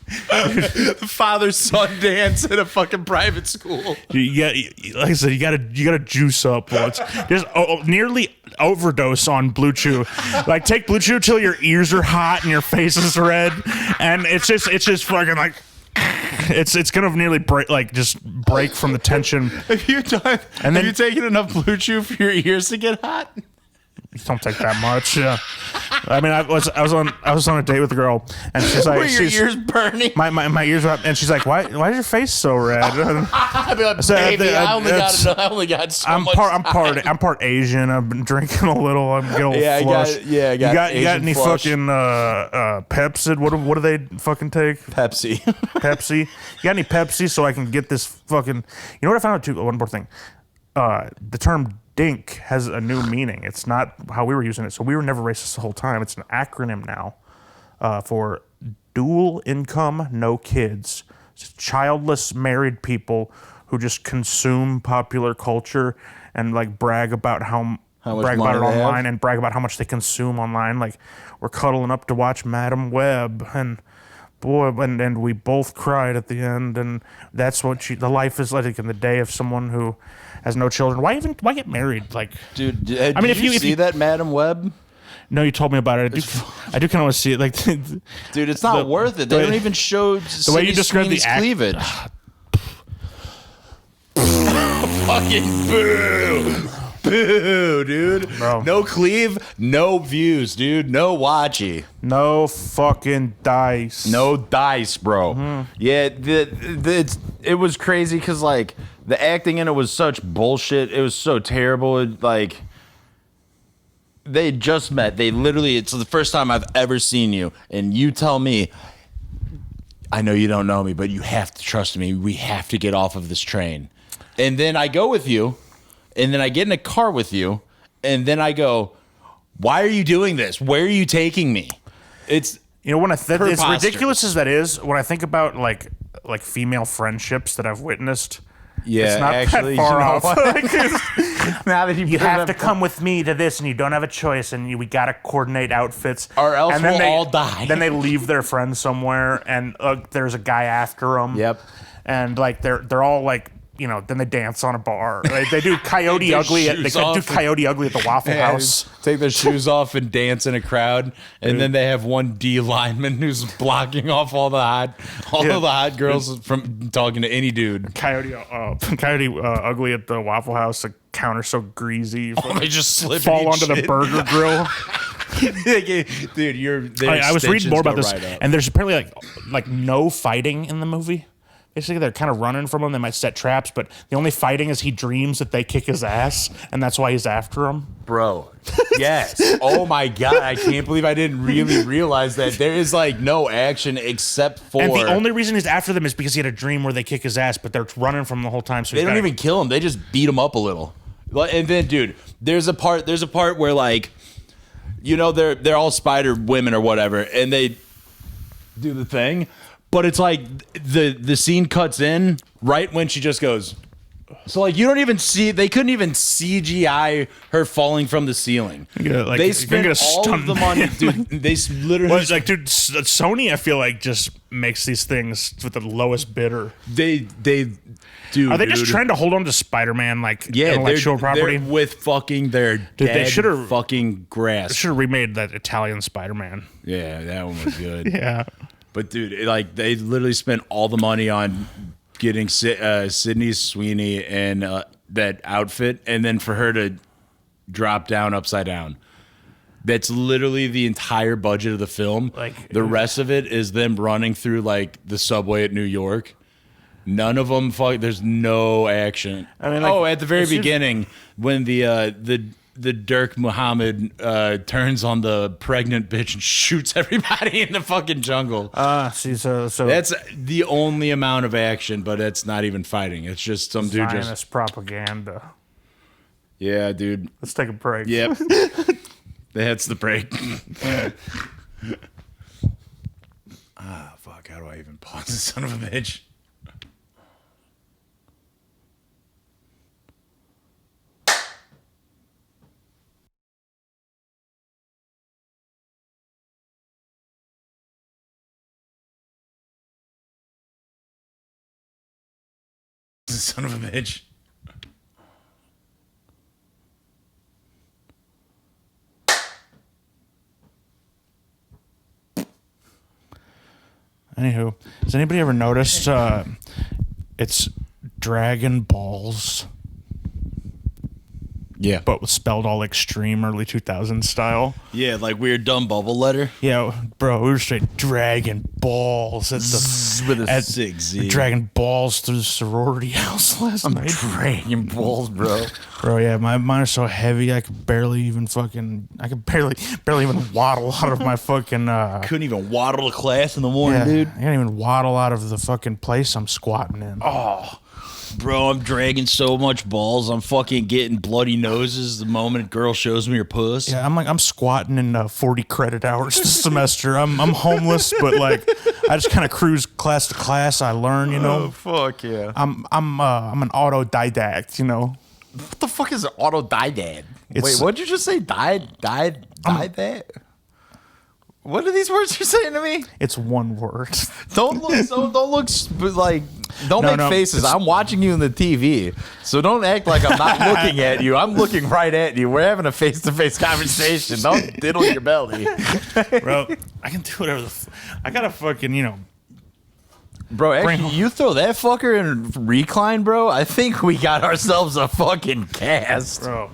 The father-son dance at a fucking private school. Like I said, you gotta juice up. Just nearly overdose on Blue Chew. Like take Blue Chew till your ears are hot and your face is red, and it's just fucking like. It's gonna nearly break from the tension. Have you taken enough Blue Chew for your ears to get hot? Don't take that much. Yeah. I mean, I was on a date with a girl, and she's like, "Were your ears burning?" My ears are up, and she's like, "Why is your face so red?" I'd be like, "Baby, I only got so much." I'm part Asian. I've been drinking a little. I'm getting a little flushed. I got you got any flush. Fucking Pepsi? What do they fucking take? Pepsi. Pepsi. You got any Pepsi so I can get this fucking? You know what I found out too? One more thing. The term dink has a new meaning. It's not how we were using it. So we were never racist the whole time. It's an acronym now for dual income, no kids. It's childless married people who just consume popular culture and like brag about brag about it online and brag about how much they consume online. Like we're cuddling up to watch Madam Web and boy, and we both cried at the end, and that's what the life is like in the day of someone who has no children. Why get married? Like, dude, if you see that Madam Web? No, you told me about it. I do kind of want to see it. Like, dude, it's not worth it. They don't even show the way you describe the cleavage. Fucking boo. Boo, dude. Bro. No cleave, no views, dude. No watchy. No fucking dice. No dice, bro. Mm-hmm. Yeah, it was crazy because, like, the acting in it was such bullshit. It was so terrible. They just met. It's the first time I've ever seen you, and you tell me, I know you don't know me, but you have to trust me. We have to get off of this train. And then I go with you. And then I get in a car with you, and then I go, why are you doing this? Where are you taking me? It's when as ridiculous as that is, when I think about like female friendships that I've witnessed, it's not actually that far off. Now that you have to come with me to this, and you don't have a choice, and we gotta coordinate outfits, or else we'll all die. Then they leave their friends somewhere, and there's a guy after them. Yep. And like they're all like. Then they dance on a bar. They do Coyote Ugly. They do Coyote Ugly at the Waffle House. Take their shoes off and dance in a crowd, and then they have one D lineman who's blocking off all the hot girls from talking to any dude. Coyote Ugly at the Waffle House. The counter so greasy. They just slip fall onto the burger grill. Dude, I was reading more about this, and there's apparently like no fighting in the movie. Basically, they're kind of running from him. They might set traps, but the only fighting is he dreams that they kick his ass, and that's why he's after him. Bro, yes. Oh, my God. I can't believe I didn't really realize that. There is, like, no action except for... And the only reason he's after them is because he had a dream where they kick his ass, but they're running from him the whole time. So they don't even kill him. They just beat him up a little. And then, dude, there's a part where, like, they're all spider women or whatever, and they do the thing... But it's like the scene cuts in right when she just goes. So like you don't even see. They couldn't even CGI her falling from the ceiling. They spent all of the money, dude. They literally dude. Sony, I feel like just makes these things with the lowest bidder. They do. Are they just trying to hold on to Spider-Man intellectual property with fucking their they should have fucking grass. They should have remade that Italian Spider-Man. Yeah, that one was good. Yeah. But dude, they literally spent all the money on getting Sydney Sweeney and that outfit, and then for her to drop down upside down. That's literally the entire budget of the film. Like, the rest of it is them running through like the subway at New York. None of them there's no action. I mean, like, at the very beginning when the Dirk Muhammad turns on the pregnant bitch and shoots everybody in the fucking jungle. See, so That's the only amount of action, but it's not even fighting. It's just some dude Zionist just propaganda. Yeah, dude. Let's take a break. Yep. That's the break. Fuck, how do I even pause this son of a bitch? Son of a bitch. Anywho, has anybody ever noticed it's Dragon Balls, Yeah. but spelled all extreme early 2000s style? Yeah, like weird dumb bubble letter. Yeah, bro, we were straight Dragon Balls at the With a at 6Z. Dragon Balls through the sorority house last night. Dragon Balls, bro. Bro, yeah, mine are so heavy I could barely even waddle out of my fucking Couldn't even waddle to class in the morning, yeah, dude. I can't even waddle out of the fucking place I'm squatting in. Oh, bro, I'm dragging so much balls. I'm fucking getting bloody noses the moment a girl shows me her puss. Yeah, I'm squatting in 40 credit hours this semester. I'm homeless, but like I just kind of cruise class to class. I learn, you know. Oh, fuck yeah. I'm an autodidact, you know. What the fuck is an autodidact? It's- Wait, what'd you just say? Died? What are these words you're saying to me? It's one word. Don't make faces. I'm watching you in the TV, so don't act like I'm not looking at you. I'm looking right at you. We're having a face-to-face conversation. Don't diddle your belly, Bro, I can do whatever I gotta fucking, you know. bro. Actually, you throw that fucker in recline, bro. I think we got ourselves a fucking cast, Bro.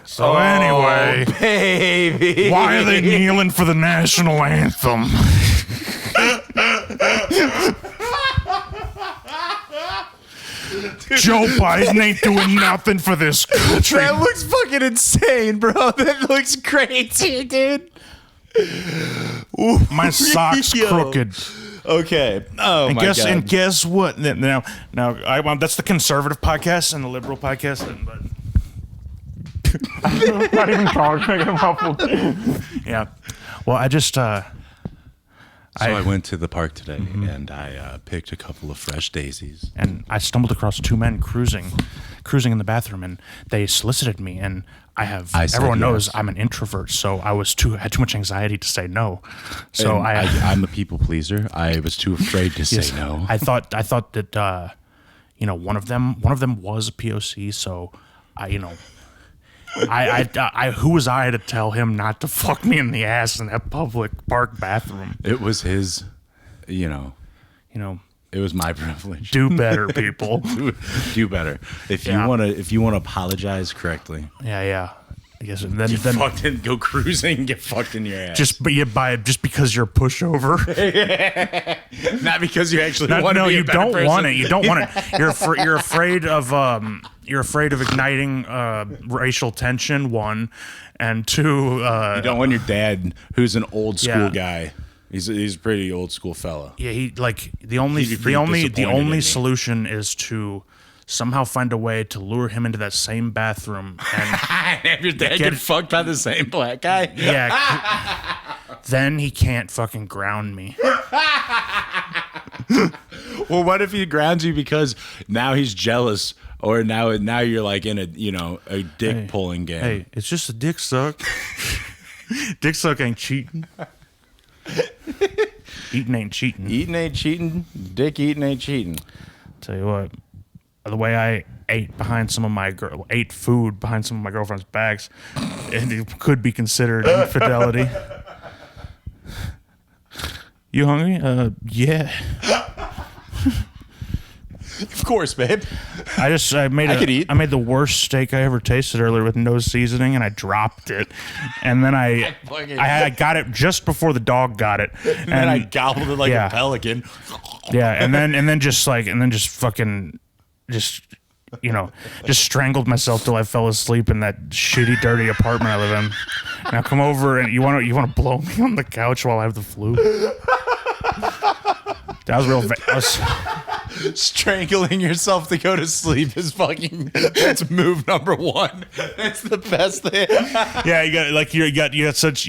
So anyway, baby, why are they kneeling for the national anthem? Joe Biden ain't doing nothing for this country. That looks fucking insane, bro. That looks crazy, dude. My sock's Yo. crooked. Okay. Oh And my god. And guess what? Now, that's the conservative podcast and the liberal podcast. But I'm not even talking. Yeah. Well, I just. So I went to the park today and I picked a couple of fresh daisies. And I stumbled across two men cruising in the bathroom, and they solicited me. And I said everyone knows yes. I'm an introvert, so I had too much anxiety to say no. So And I'm a people pleaser. I was too afraid to say no. I thought that one of them was a POC. So I who was I to tell him not to fuck me in the ass in that public park bathroom? It was his, You know, it was my privilege. do better, people. Do better. If Yeah. you want to apologize correctly, Yeah. I guess then fucked in, go cruising and get fucked in your ass. just because you're a pushover. not because you actually want to No, be a you better don't person. want it. You don't want it. You're afraid of igniting racial tension. One, and two. You don't want your dad, who's an old school Yeah. guy. He's a pretty old school fella. Yeah, he like the only He'd be pretty disappointed in me. solution is to somehow find a way to lure him into that same bathroom and Have your dad get fucked by the same black guy. yeah. Then he can't fucking ground me. Well, what if he grounds you because now he's jealous, or now you're like in a dick pulling game? Hey, it's just a dick suck. Dick suck ain't cheating. Eating ain't cheating. Eating ain't cheating. Dick eating ain't cheating. Tell you what, the way I ate food behind some of my girlfriend's backs, it could be considered infidelity. You hungry? Yeah. Of course, babe. I could eat. I made the worst steak I ever tasted earlier with no seasoning, and I dropped it. And then I got it just before the dog got it. And then I gobbled it like a pelican. Yeah, and then just fucking just strangled myself till I fell asleep in that shitty, dirty apartment I live in. Now come over and you want to blow me on the couch while I have the flu. That was real. Strangling yourself to go to sleep is that's move number one. That's the best thing. Yeah, you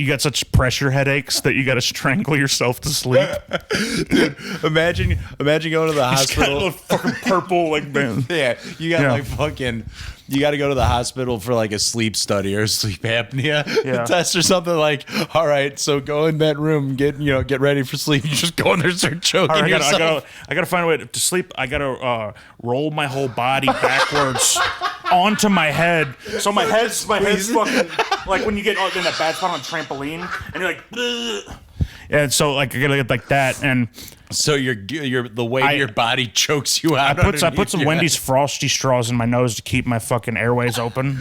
got such pressure headaches that you got to strangle yourself to sleep. Dude, imagine going to the hospital. Got a fucking purple man. Yeah, you got you got to go to the hospital for like a sleep study or a sleep apnea test or something. Like, all right, so go in that room, get ready for sleep. You just go in there and start choking yourself. I gotta find a way to sleep. I gotta roll my whole body backwards onto my head. So my head's fucking like when you get in that bad spot on a trampoline and you're like, ugh. And so like I gotta get like that, and so the way your body chokes you out. I put some Wendy's Frosty straws in my nose to keep my fucking airways open.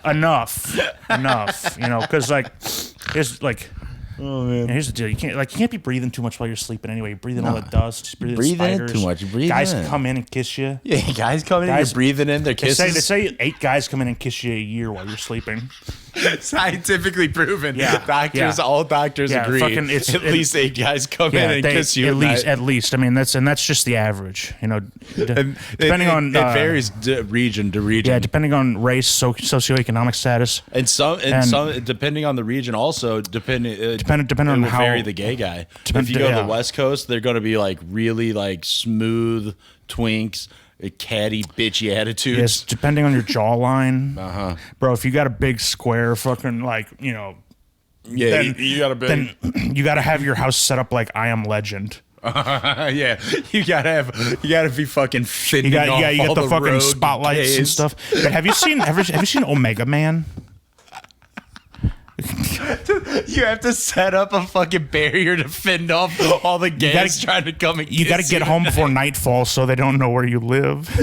enough, because like it's like. Oh man! Here's the deal: you can't be breathing too much while you're sleeping. Anyway, you're breathing all the dust, just breathing spiders. In too much. Guys come in and kiss you. Yeah, guys come in. You're breathing in their kisses. They say 8 guys come in and kiss you a year while you're sleeping. Scientifically proven. Yeah, all doctors agree. At least 8 guys come in and kiss you. At least. I mean, that's just the average. Depending on it varies region to region. Yeah, depending on race, socioeconomic status, and some depending on the region. Also, depending on how vary the gay guy. If you go to the West Coast, they're going to be like really like smooth twinks. Catty, bitchy attitudes. Yes, depending on your jawline. Bro, if you got a big square fucking Yeah, then, you got a big... Then you got to have your house set up like I Am Legend. Yeah, you gotta be fucking fitting off all you got the fucking road spotlights gays. and stuff. But have you seen Omega Man? You have to set up a fucking barrier to fend off all the gays trying to come and kiss you. Got to get home before nightfall so they don't know where you live.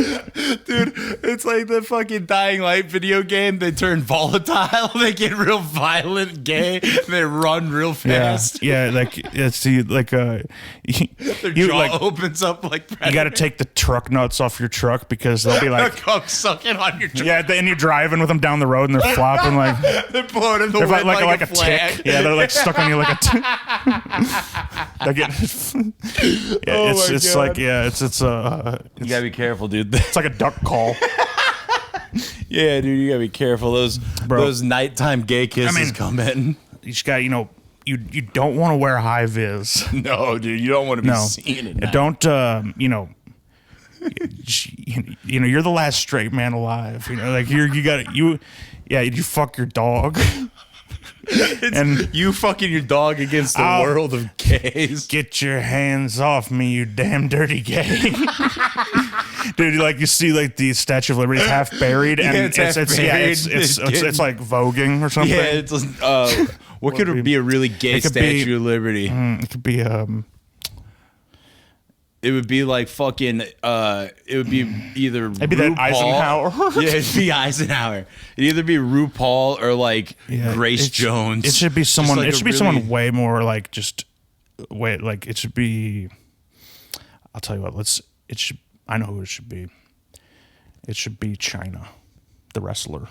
Dude, it's like the fucking Dying Light video game. They turn volatile. They get real violent, gay. They run real fast. Yeah, like it's like their jaw opens up like Predator. You got to take the truck nuts off your truck because they'll be like sucking on your truck. Yeah, and you're driving with them down the road and they're flopping like they're blowing in the wind like a flag. Tick. Yeah, they're like stuck on you like a tick. You gotta be careful, dude. It's like a duck call. Yeah, dude, you gotta be careful. Those nighttime gay kisses come in. You just got you don't want to wear high vis. No, dude, you don't want to be seen at night. Don't you're the last straight man alive. Like you fuck your dog. And you fucking your dog against the world of gays. Get your hands off me, you damn dirty gay. Dude, like you see like the Statue of Liberty is half buried and it's like voguing or something. Yeah, it's what could be a really gay Statue of Liberty? It could be it would be like fucking it would be either maybe RuPaul. That Eisenhower. Yeah, it'd be Eisenhower. It'd either be RuPaul or like Grace Jones. It should be someone someone way more like it should be I'll tell you what, I know who it should be. It should be China, the wrestler.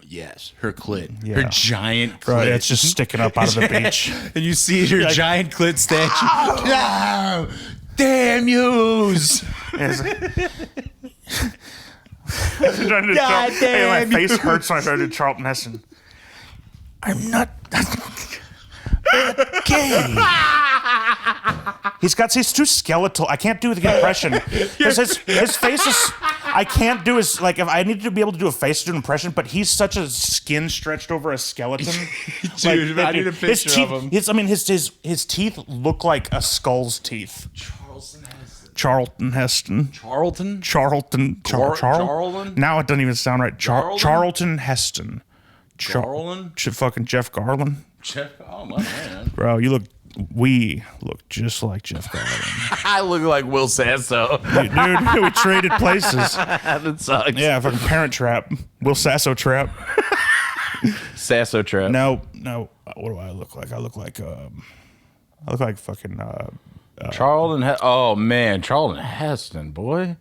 Yes, her clit. Yeah. Her giant clit. Right, it's just sticking up out of the beach. And you see her giant clit statue. No! Damn yous! My face hurts when I try to do Charlton Heston. I'm not gay. He's too skeletal. I can't do the impression. Because his face is... I can't do his... Like, if I need to be able to do a face to do an impression, but he's such a skin stretched over a skeleton. Dude, I need a picture of him. His teeth look like a skull's teeth. Charlton Heston. Charlton? Charlton. Charlton? Now it doesn't even sound right. Charlton Heston. Charlton? Fucking Jeff Garland. Oh, my man. Bro, you look We look just like Jeff Garlin. I look like Will Sasso. Dude, we traded places. That sucks. Yeah, fucking Parent Trap. Will Sasso Trap. Sasso Trap. No. What do I look like? I look like fucking Charlton. Oh man, Charlton Heston, boy.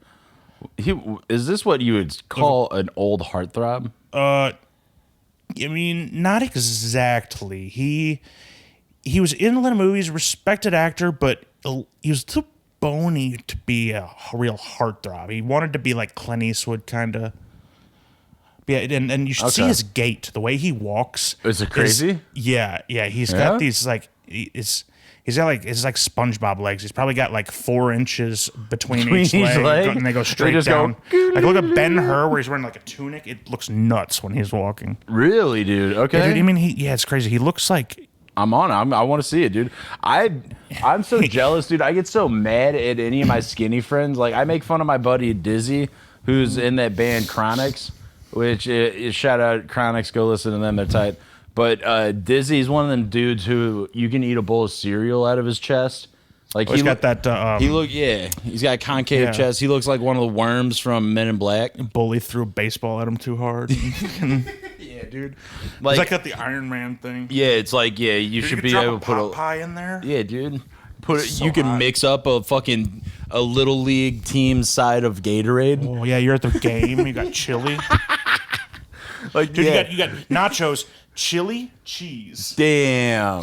Is this what you would call an old heartthrob? I mean, not exactly. He was in a lot of movies, respected actor, but he was too bony to be a real heartthrob. He wanted to be like Clint Eastwood, kind of. Yeah, and you should see his gait, the way he walks. Is it crazy? Yeah. He's got these like he's got like it's like SpongeBob legs. He's probably got like 4 inches between each leg, and they go straight down. Like look at Ben-Hur, where he's wearing like a tunic. It looks nuts when he's walking. Really, dude? Okay. Yeah, dude, I mean, it's crazy. He looks like. I'm on. I want to see it, dude. I'm so jealous, dude. I get so mad at any of my skinny friends. Like I make fun of my buddy Dizzy, who's in that band Chronics. Which shout out Chronics, go listen to them, they're tight. But Dizzy's one of them dudes who you can eat a bowl of cereal out of his chest. Like he's got that. He's got a concave chest. He looks like one of the worms from Men in Black. Bully threw a baseball at him too hard. Yeah, dude. Like, he's like got the Iron Man thing. Yeah, it's like you should be able to put a pie in there. Yeah, dude. You can mix up a little league team side of Gatorade. Oh yeah, you're at the game. You got chili. Like dude, you got nachos, chili, cheese. Damn,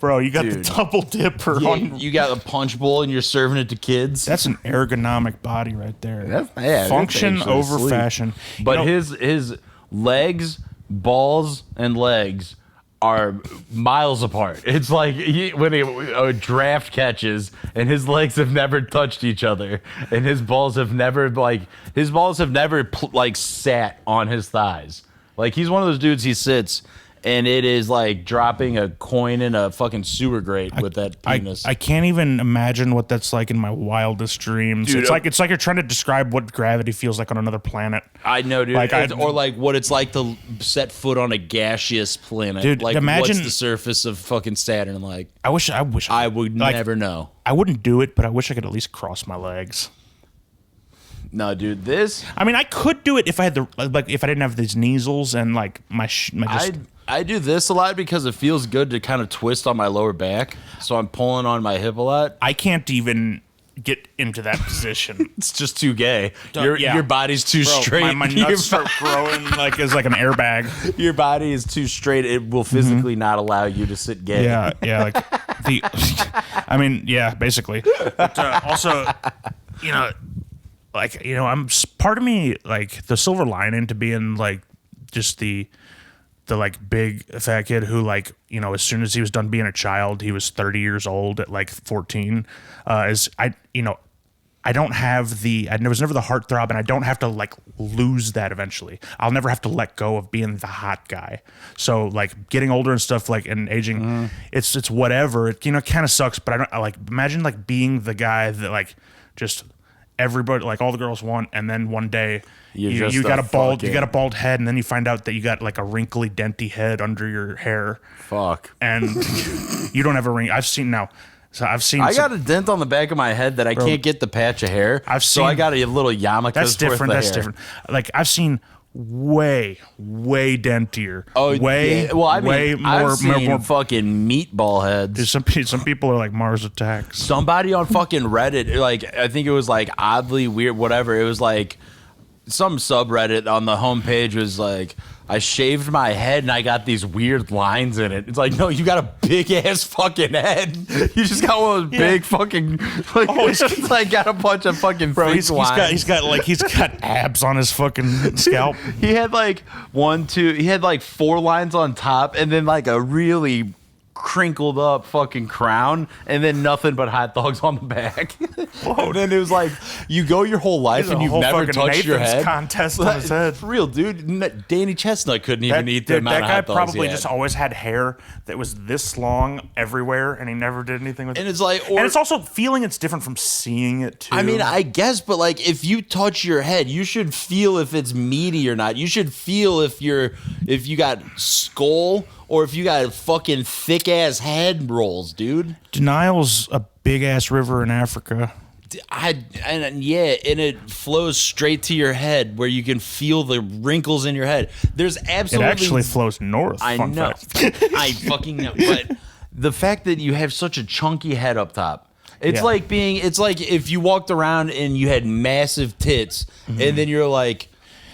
bro, you got the double dipper on. You got a punch bowl and you're serving it to kids. That's an ergonomic body right there. Function over fashion. But his legs, balls, and legs are miles apart. It's like when a draft catches and his legs have never touched each other and his balls have never sat on his thighs. Like he's one of those dudes, he sits and it is like dropping a coin in a fucking sewer grate with that penis. I can't even imagine what that's like in my wildest dreams. Dude, it's like you're trying to describe what gravity feels like on another planet. I know, dude. Or like what it's like to set foot on a gaseous planet. Dude, like imagine what's the surface of fucking Saturn like? I wish I would never know. I wouldn't do it, but I wish I could at least cross my legs. No, dude, I mean, I could do it if I had if I didn't have these measles and like I do this a lot because it feels good to kind of twist on my lower back, so I'm pulling on my hip a lot. I can't even get into that position. It's just too gay. Your body's too straight. My nuts start growing like as like an airbag. Your body is too straight. It will physically not allow you to sit gay. Yeah, like I mean, yeah, basically. But also, I'm part of me like the silver lining to being like just the like big fat kid who like as soon as he was done being a child he was 30 years old at like 14 I was never the heartthrob and I don't have to like lose that eventually. I'll never have to let go of being the hot guy. So like getting older and stuff like and aging it's whatever. It kind of sucks, but I like imagine like being the guy that like just everybody like all the girls want, and then one day you got a bald head, and then you find out that you got like a wrinkly denty head under your hair. Fuck. And you don't have a ring. I got a dent on the back of my head that I can't get the patch of hair. So I got a little yarmulke. That's different. Like I've seen way dentier. I've seen more fucking meatball heads. Dude, some people are like Mars Attacks. Somebody on fucking Reddit, like I think it was like oddly weird, whatever. It was like some subreddit on the homepage was like, I shaved my head and I got these weird lines in it. It's like, no, you got a big ass fucking head. You just got one of those big fucking he's like got a bunch of fucking he's got abs on his fucking scalp. He had like 4 lines on top and then like a really crinkled up fucking crown and then nothing but hot dogs on the back. And then it was like you go your whole life and you've never touched your head. Contest on his head. For real, dude. Danny Chestnut couldn't even eat the amount of hot dogs. That guy probably just always had hair that was this long everywhere and he never did anything with it. And it's like, and it's also feeling it's different from seeing it too. I mean, I guess, but like if you touch your head, you should feel if it's meaty or not. You should feel if you got skull or if you got fucking thick ass head rolls, dude. Nile's a big ass river in Africa. And it flows straight to your head where you can feel the wrinkles in your head. There's absolutely It actually flows north. I know. I fucking know. But the fact that you have such a chunky head up top, it's like if you walked around and you had massive tits, and then you're like,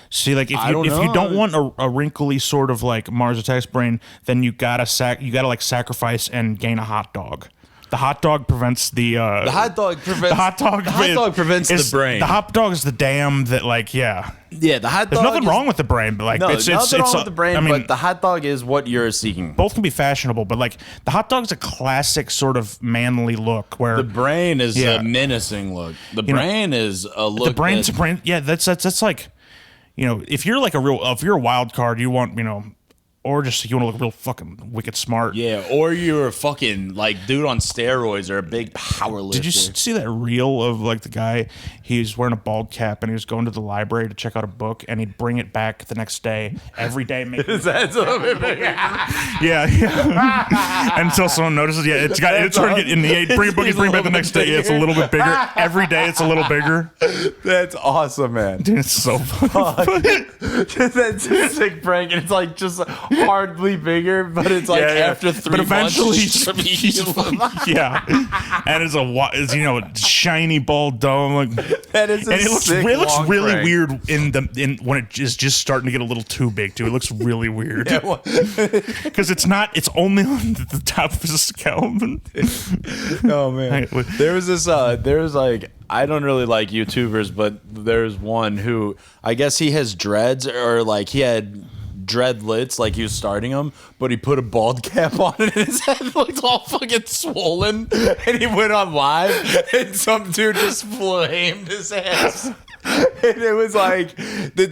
see, like if you don't want a wrinkly sort of like Mars Attacks brain, then you gotta like sacrifice and gain a hot dog. The hot dog prevents the hot dog prevents the brain. The hot dog is the dam that like the hot dog. There's nothing wrong with the brain, but like it's nothing wrong with the brain. I mean, but the hot dog is what you're seeking. Both can be fashionable, but like the hot dog is a classic sort of manly look where the brain is a menacing look. The brain is a look. The brain's a brain. Yeah, that's like, if you're like if you're a wild card, you want or just you want to look real fucking wicked smart. Yeah, or you're a fucking like dude on steroids or a big power lifter. Did you see that reel of like the guy? He was wearing a bald cap and he was going to the library to check out a book, and he'd bring it back the next day, every day. Is that yeah. Until someone notices, it's starting to get in the bring a book, he's bring it back the next day. Yeah, it's a little bit bigger. Every day it's a little bigger. That's awesome, man. Dude, it's so funny. That's a sick prank, and it's like just hardly bigger, but it's like after 3 but eventually months, and it's a shiny bald dome, like that is, and it looks really prank. Weird when it is just starting to get a little too big too. It looks really weird because it's only on the top of his scalp. Oh man, there was like, I don't really like YouTubers, but there's one who I guess he has dreads, or like he had dreadlets, like he was starting them, but he put a bald cap on it and his head looked all fucking swollen, and he went on live and some dude just flamed his ass. And it was like the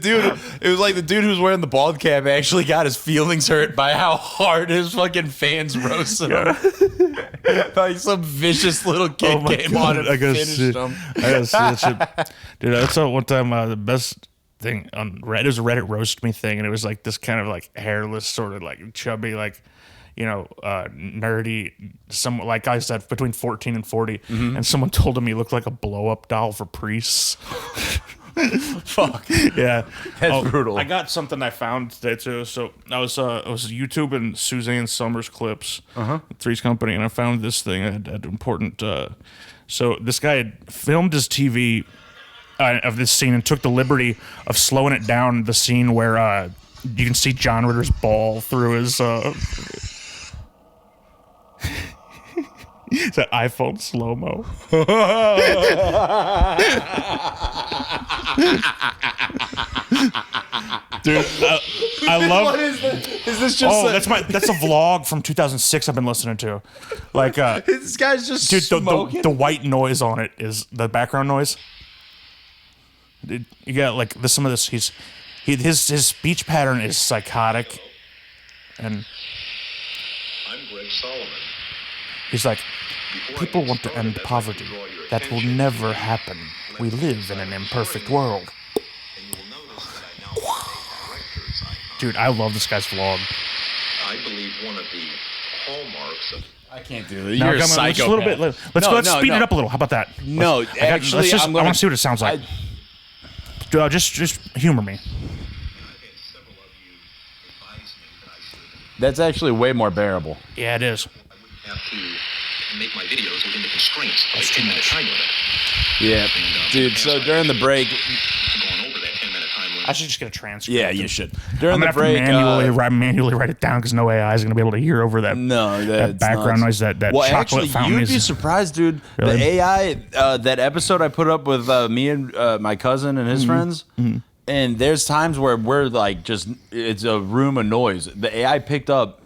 dude who's wearing the bald cap actually got his feelings hurt by how hard his fucking fans roasted him. Like some vicious little kid came on and finished him. I gotta see that shit. Dude, I saw one time the best thing on Reddit. It was a Reddit roast me thing, and it was like this kind of like hairless, sort of like chubby, like nerdy, some, like I said, between 14 and 40, and someone told him he looked like a blow up doll for priests. Fuck yeah, that's brutal. I got something I found today too. So I was YouTubing Suzanne Summers clips, Three's Company, and I found this thing at important. So this guy had filmed his TV of this scene and took the liberty of slowing it down. The scene where you can see John Ritter's ball through his. Is that iPhone slow-mo? Dude, I love. What is this? Is this just? That's a vlog from 2006 I've been listening to. Like, this guy's just dude. The white noise on it is the background noise. Dude, you got like some of this. His speech pattern is psychotic, and I'm Greg Solomon. He's like, people want to end poverty. That will never happen. We live in an imperfect world. Dude, I love this guy's vlog. I believe one of the hallmarks of... I can't do it. You're a psychopath. Let's speed it up a little. How about that? No, actually, I want to see what it sounds like. Dude, just humor me. That's actually way more bearable. Yeah, it is. I wouldn't have to make my videos within the constraints of a 10-minute time limit. Yeah, dude, so during the break... Going over that 10-minute time limit. I should just get a transcript. Yeah, you should. During the have break... to manually write it down because no AI is going to be able to hear over that, that background noise, that well, chocolate actually, fountain. You'd be surprised, dude. Really? The AI, that episode I put up with me and my cousin and his friends... And there's times where we're like, it's a room of noise. The AI picked up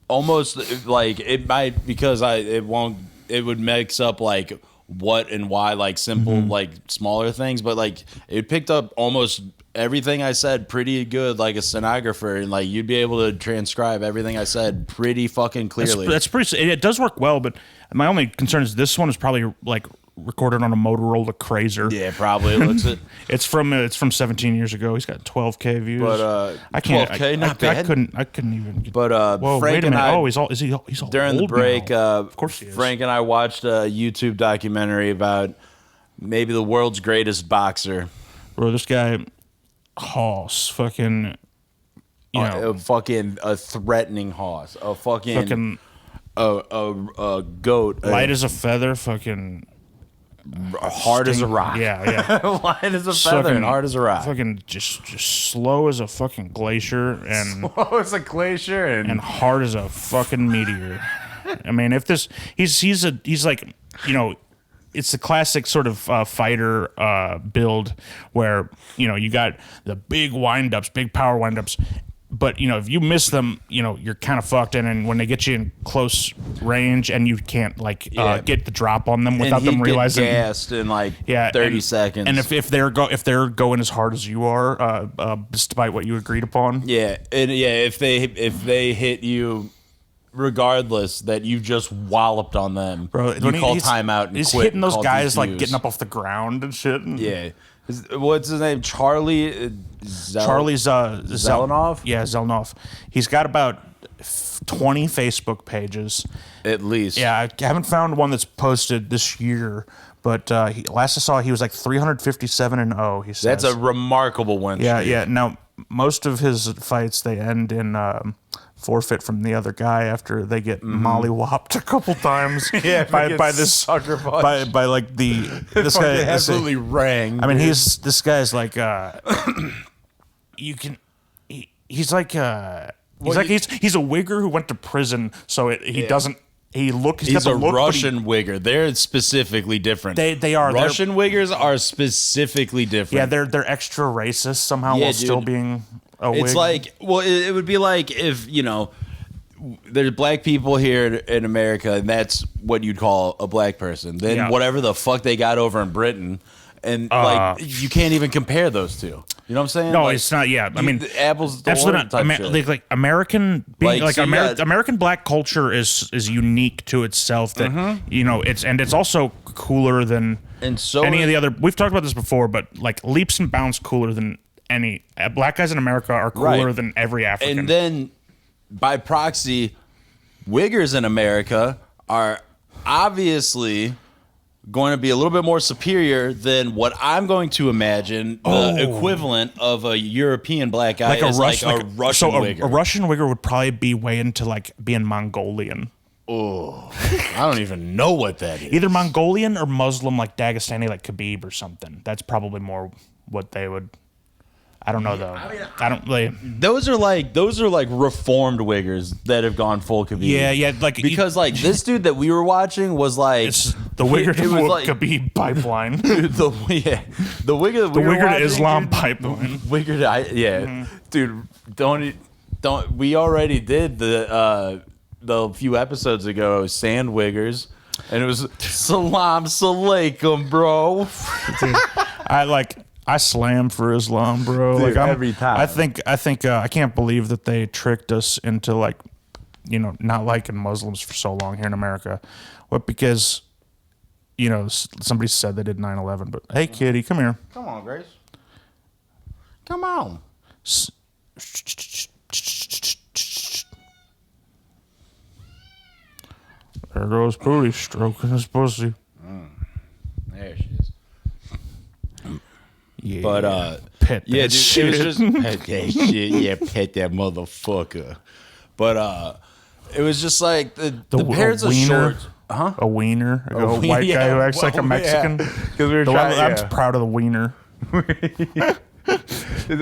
almost like it might, because it would mix up like what and why, like simple, like smaller things, but like it picked up almost everything I said pretty good, like a stenographer, and like you'd be able to transcribe everything I said pretty fucking clearly. That's pretty. It does work well, but my only concern is this one is probably like recorded on a Motorola Crazer. Yeah, probably it looks it. It's from 17 years ago. He's got 12K views. But I can't. 12K, not bad. I couldn't even. But whoa, Frank wait a and minute. I, He's all during old the break. now. Of course he is. Frank and I watched a YouTube documentary about maybe the world's greatest boxer. Bro, this guy, Hoss, fucking, a threatening horse, a fucking a goat, light as a feather, fucking hard as a rock. Yeah. Light as a feather and hard as a rock. Fucking just slow as a fucking glacier and Slow as a glacier and hard as a fucking meteor. I mean, if this, he's like, it's the classic sort of fighter build where, you got the big windups, big power windups. But, if you miss them, you're kind of fucked. And then when they get you in close range and you can't, get the drop on them without them realizing. Get gassed in, 30 seconds. And if they're going as hard as you are, despite what you agreed upon. Yeah. And, if they hit you regardless that you just walloped on them, bro, you call timeout and he's quit. Hitting those guys, defuse. getting up off the ground and shit. Yeah. What's his name? Charlie Zelenov? Yeah, Zelenov. He's got about 20 Facebook pages. At least. Yeah, I haven't found one that's posted this year, but last I saw, he was like 357-0, he says. That's a remarkable win. Yeah. Now, most of his fights, they end in forfeit from the other guy after they get molly-whopped a couple times. by this sucker punch. By like this guy absolutely rang. I mean, this guy's like he's like he's a wigger who went to prison, so doesn't. He's a Russian wigger. They're specifically different. They are. Russian wiggers are specifically different. Yeah, they're extra racist somehow while still being a wig. It's like, it would be like if, there's black people here in America, and that's what you'd call a black person. Then whatever the fuck they got over in Britain, and you can't even compare those two. You know what I'm saying? No, it's not. Yeah, I mean, apples to absolutely orange not. type Like American, American black culture is unique to itself. That it's also cooler than any of the other. We've talked about this before, but like leaps and bounds cooler than any. Black guys in America are cooler than every African. And then by proxy, wiggers in America are obviously going to be a little bit more superior than what I'm going to imagine the equivalent of a European black guy is, like a Russian wigger. A Russian wigger would probably be way into like being Mongolian. Oh, I don't even know what that is. Either Mongolian or Muslim, like Dagestani, like Khabib or something. That's probably more what they would. I don't know though. I don't really. Those are like reformed wiggers that have gone full Khabib. Yeah, like because this dude that we were watching was like it's the wigger to Khabib pipeline. the wigger that we were wigger to watching, Islam dude, pipeline. Wigger to dude. Don't we already did the few episodes ago sand wiggers, and it was salam alaikum, bro. Dude, I slam for Islam, bro. Dude, every time. I think I can't believe that they tricked us into not liking Muslims for so long here in America. What because somebody said they did 9/11, but hey, kitty, come here. Come on, Grace. Come on. There goes Pootie stroking his pussy. There she is. Yeah, but pet that dude, shit. it was just pet that shit. Yeah, pet that motherfucker. But it was just like the parents of short. Huh? A wiener, a white guy who acts like a Mexican. Because we were trying. I'm proud of the wiener.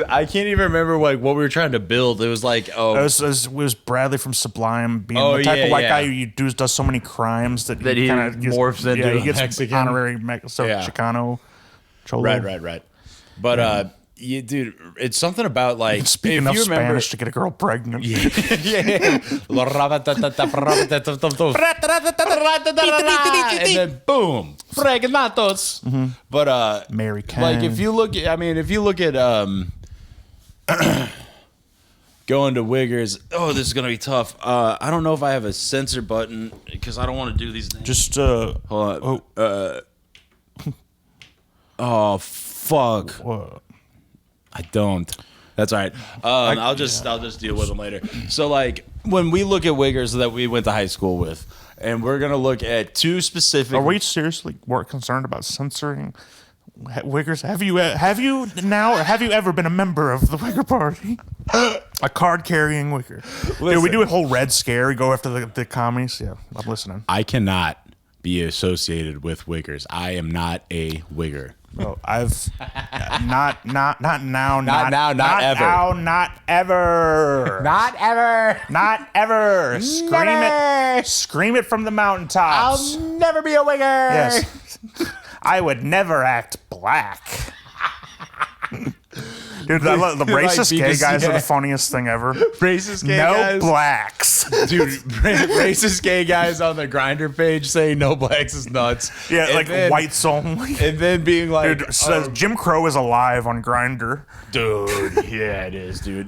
I can't even remember what we were trying to build. It was like it was Bradley from Sublime being the type of white guy who does so many crimes that he kind of morphs into he gets Mexican. honorary Chicano. Cholo. Right. But dude, it's something about like speak enough Spanish to get a girl pregnant. Yeah. And then boom, pregnatos. But Mary Kay. like if you look at Going to Wiggers. Oh, this is gonna be tough. I don't know if I have a censor button because I don't want to do these things. Just Hold on. Oh fuck. What? I don't. That's all right. I'll just deal with them later. So like when we look at Wiggers that we went to high school with, and we're gonna look at two specific. Are we seriously concerned about censoring Wiggers? Have you ever been a member of the Wigger Party? A card-carrying Wigger. Dude, we do a whole Red Scare. We go after the commies. Yeah, I'm listening. I cannot be associated with Wiggers. I am not a Wigger. Bro, I've not now, Not ever. Not ever, not ever. Scream it from the mountaintops. I'll never be a Wigger. Yes, I would never act black. Dude, the racist gay guys are the funniest thing ever. Racist gay guys? No blacks. Dude, racist gay guys on the Grinder page saying no blacks is nuts. Yeah, And like then- whites only. And then being like, Dude, says Jim Crow is alive on Grinder. dude, yeah, it is, dude.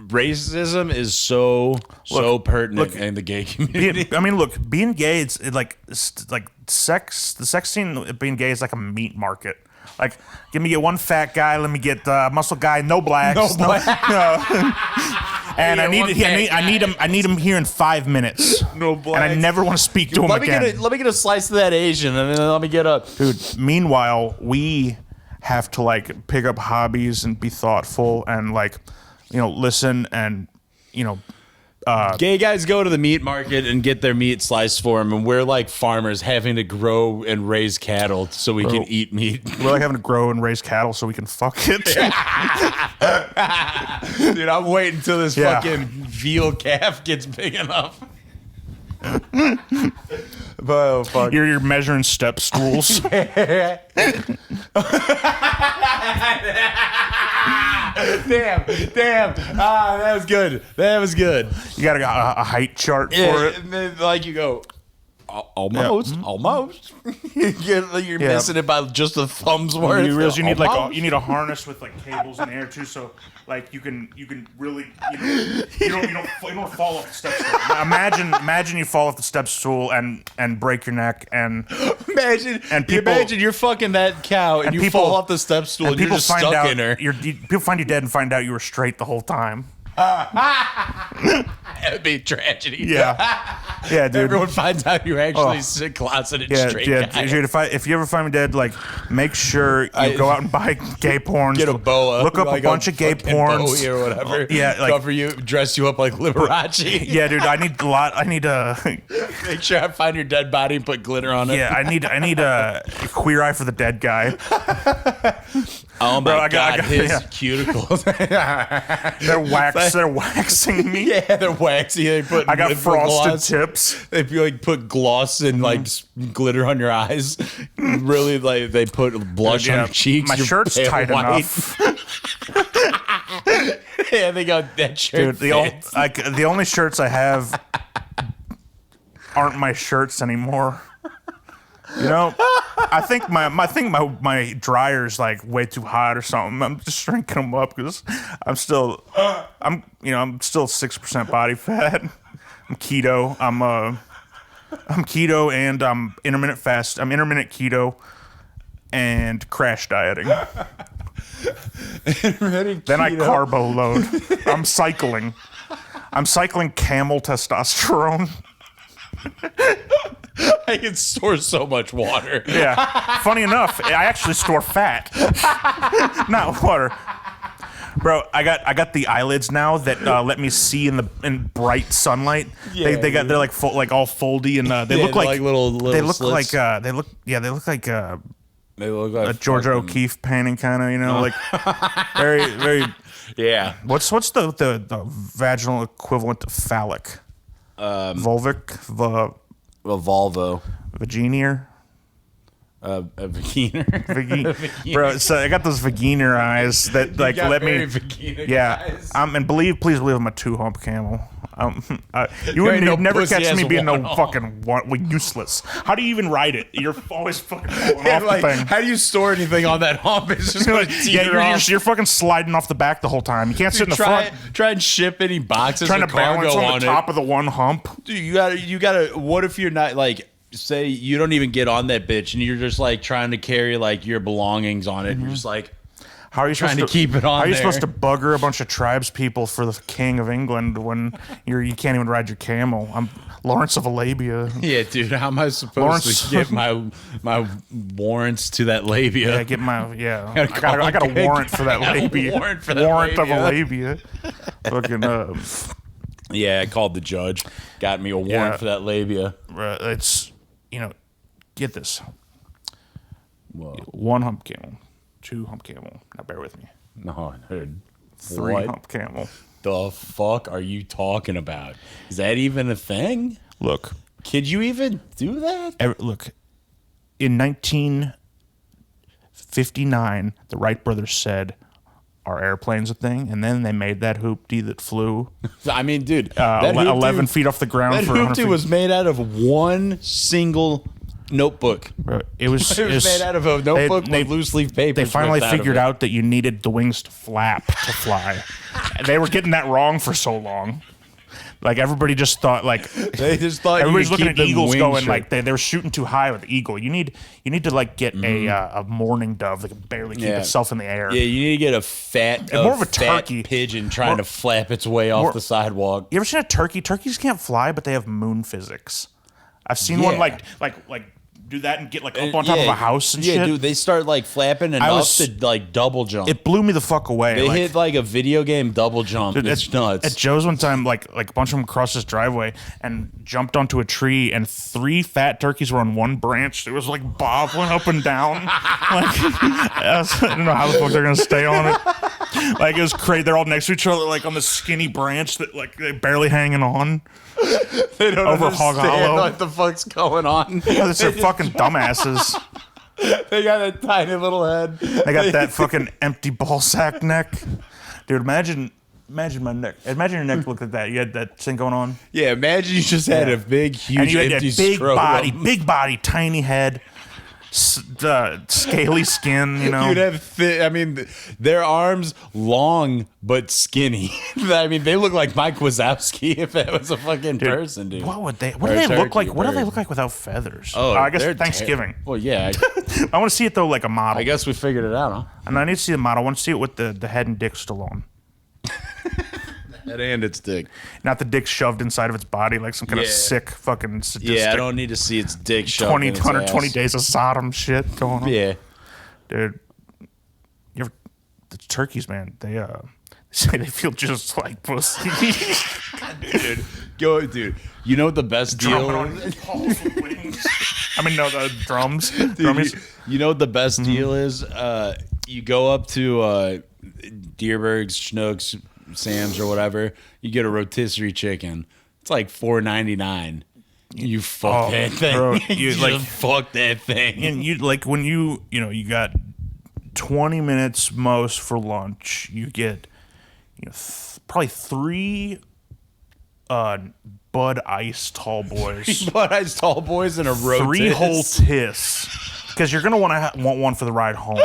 Racism is so pertinent in the gay community. Being gay, it's like sex. The sex scene, being gay is like a meat market. Like, give me one fat guy, let me get muscle guy, no blacks, no. And I need him here in 5 minutes. No blacks. And I never want to speak to him again. Let me get a slice of that Asian, and then let me get a Dude, meanwhile, we have to like pick up hobbies and be thoughtful and listen and gay guys go to the meat market and get their meat sliced for them, and we're like farmers having to grow and raise cattle so we can eat meat. we're like having to grow and raise cattle so we can fuck it. Dude, I'm waiting until this Yeah. fucking veal calf gets big enough. Oh fuck! You're measuring step stools. Damn. That was good. You got a height chart for it. And then like you go, almost. You're missing it by just the thumb's worth. You realize you need Almost. you need a harness with like cables in the air too, so like you can really you don't fall off the step stool. Imagine you fall off the step stool and break your neck and imagine you're fucking that cow and you people- fall off the step stool and you're just stuck in her. People find you dead and find out you were straight the whole time. That'd be a tragedy. Yeah, dude. Everyone finds out you're actually sick, closeted straight guy. Dude, if you ever find me dead, like, make sure you go out and buy gay porn. Get a boa. Look up like a bunch of gay fucking porns. Bowie or whatever. Yeah, like- cover you, dress you up like Liberace. Yeah, dude, I need a lot. I need a. Make sure I find your dead body and put glitter on it. Yeah, I need a queer eye for the dead guy. Oh my I got- god, his yeah. cuticles. They're waxing me. Yeah, they're waxy. They put I got lip frosted gloss. tips. They like put gloss and like glitter on your eyes. Really, like they put blush on Yeah, your cheeks. my You're shirt's pale tight white. enough. Yeah, they got that shirt. Dude, the only shirts I have aren't my shirts anymore. You know, I think my dryer's like way too hot or something. I'm just shrinking them up because I'm still 6% body fat. I'm keto. I'm keto and I'm intermittent fast. I'm intermittent keto and crash dieting. Then I carbo load. I'm cycling camel testosterone. I can store so much water. Yeah. Funny enough, I actually store fat, not water. Bro, I got the eyelids now that let me see in bright sunlight. Yeah, they're like all foldy and they look like little they look slits. like they look like They look like a Georgia fucking- O'Keeffe painting kind of, like very very. Yeah. What's the vaginal equivalent to phallic? Vulvic, A Volvo. vaginier. A Vaginer. Bro, so I got those Vaginer eyes that like let me. Eyes. And please believe I'm a 2-hump camel. You would never catch me being no fucking useless. How do you even ride it? You're always fucking falling off the thing. How do you store anything on that hump? It's just going to teeter off. You're fucking sliding off the back the whole time. You can't sit in the front. Try and ship any boxes Trying or to balance cargo on the top of the one hump. Dude, you gotta. What if you're not like? Say you don't even get on that bitch, and you're just like trying to carry like your belongings on it. And you're just like. How are you trying to keep it on? How are you there? supposed to bugger a bunch of tribes people for the king of England when you can't even ride your camel? I'm Lawrence of Arabia. Yeah, dude. How am I supposed to get my warrants to that labia? Yeah, get my I got a warrant for that labia. Warrant for that labia. Of Arabia. Fucking Yeah, I called the judge. Got me a warrant for that labia. It's get this. Whoa. 1 hump camel. 2 hump camel. Now bear with me. No, dude. 3 hump camel. The fuck are you talking about? Is that even a thing? Look. Could you even do that? Look. In 1959, the Wright brothers said, "Are airplanes a thing?" And then they made that hoopty that flew. I mean, dude. That 11 feet off the ground. That for 100 hoopty feet. was made out of one single notebook. It was made out of a notebook with loose leaf paper. They finally figured out that you needed the wings to flap to fly. They were getting that wrong for so long. Like everybody just thought everybody's looking at eagles going like they were shooting too high with the eagle. You need to like get a mourning dove that can barely keep itself in the air. Yeah, you need to get a fat turkey pigeon trying to flap its way off the sidewalk. You ever seen a turkey? Turkeys can't fly, but they have moon physics. I've seen one like do that and get like up on top of a house and shit. Yeah, dude, they start like flapping enough to like double jump. It blew me the fuck away. They hit like a video game double jump. Dude, it's nuts. At Joe's one time, like a bunch of them crossed his driveway and jumped onto a tree, and 3 fat turkeys were on one branch. It was like bobbling up and down. I don't know how the fuck they're gonna stay on it. Like it was crazy. They're all next to each other, like on this skinny branch that like they're barely hanging on. They don't over Hog Hollow. What the fuck's going on? They're fucking dumbasses. They got a tiny little head. They got that fucking empty ball sack neck. Dude, imagine my neck. Imagine your neck looked like that. You had that thing going on. Yeah, imagine you just had a big, huge, and you had empty a big body, tiny head. Scaly skin, you know. You'd have their arms long but skinny. I mean, they look like Mike Wazowski if that was a fucking person, dude. What do they look like? What do they look like without feathers? Oh, I guess Thanksgiving. Well, yeah. I want to see it though, like a model. I guess we figured it out, huh? And I need to see the model. I want to see it with the head and dick still on. That and its dick. Not the dick shoved inside of its body like some kind of sick fucking sadistic. Yeah, I don't need to see its dick shoved in its 120 ass. days of Sodom shit going on. Yeah. Dude, the turkeys, man, they say they feel just like pussy. Dude. You know what the best deal is? I mean, no, the drums. Dude, you know what the best deal is? You go up to Deerberg's, Schnucks, Sam's or whatever, you get a rotisserie chicken. It's like $4.99. You fuck that thing. Bro, you like fuck that thing. And you like when you got 20 minutes most for lunch, you get probably 3 Bud Ice tall boys. Bud Ice tall boys and a rotis. 3 whole tiss. Because you're gonna want one for the ride home,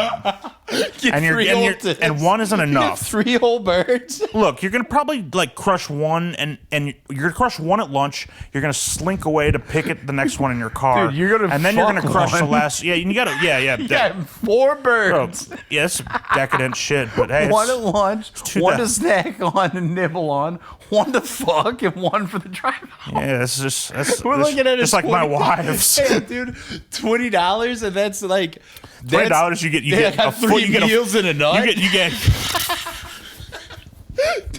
and one isn't enough. 3 whole birds. Look, you're gonna probably like crush one, and you're gonna crush one at lunch. You're gonna slink away to pick it the next one in your car. Dude, you're gonna crush the last. Yeah, you gotta. Yeah. You got 4 birds. Bro, yeah, it's decadent shit. But hey, one at lunch, one to snack on and nibble on, one to fuck, and one for the drive home. Yeah, that's we're looking at it just like my wives. Hey, dude, $20, and that's like $20. You get 3 meals and a nut. You get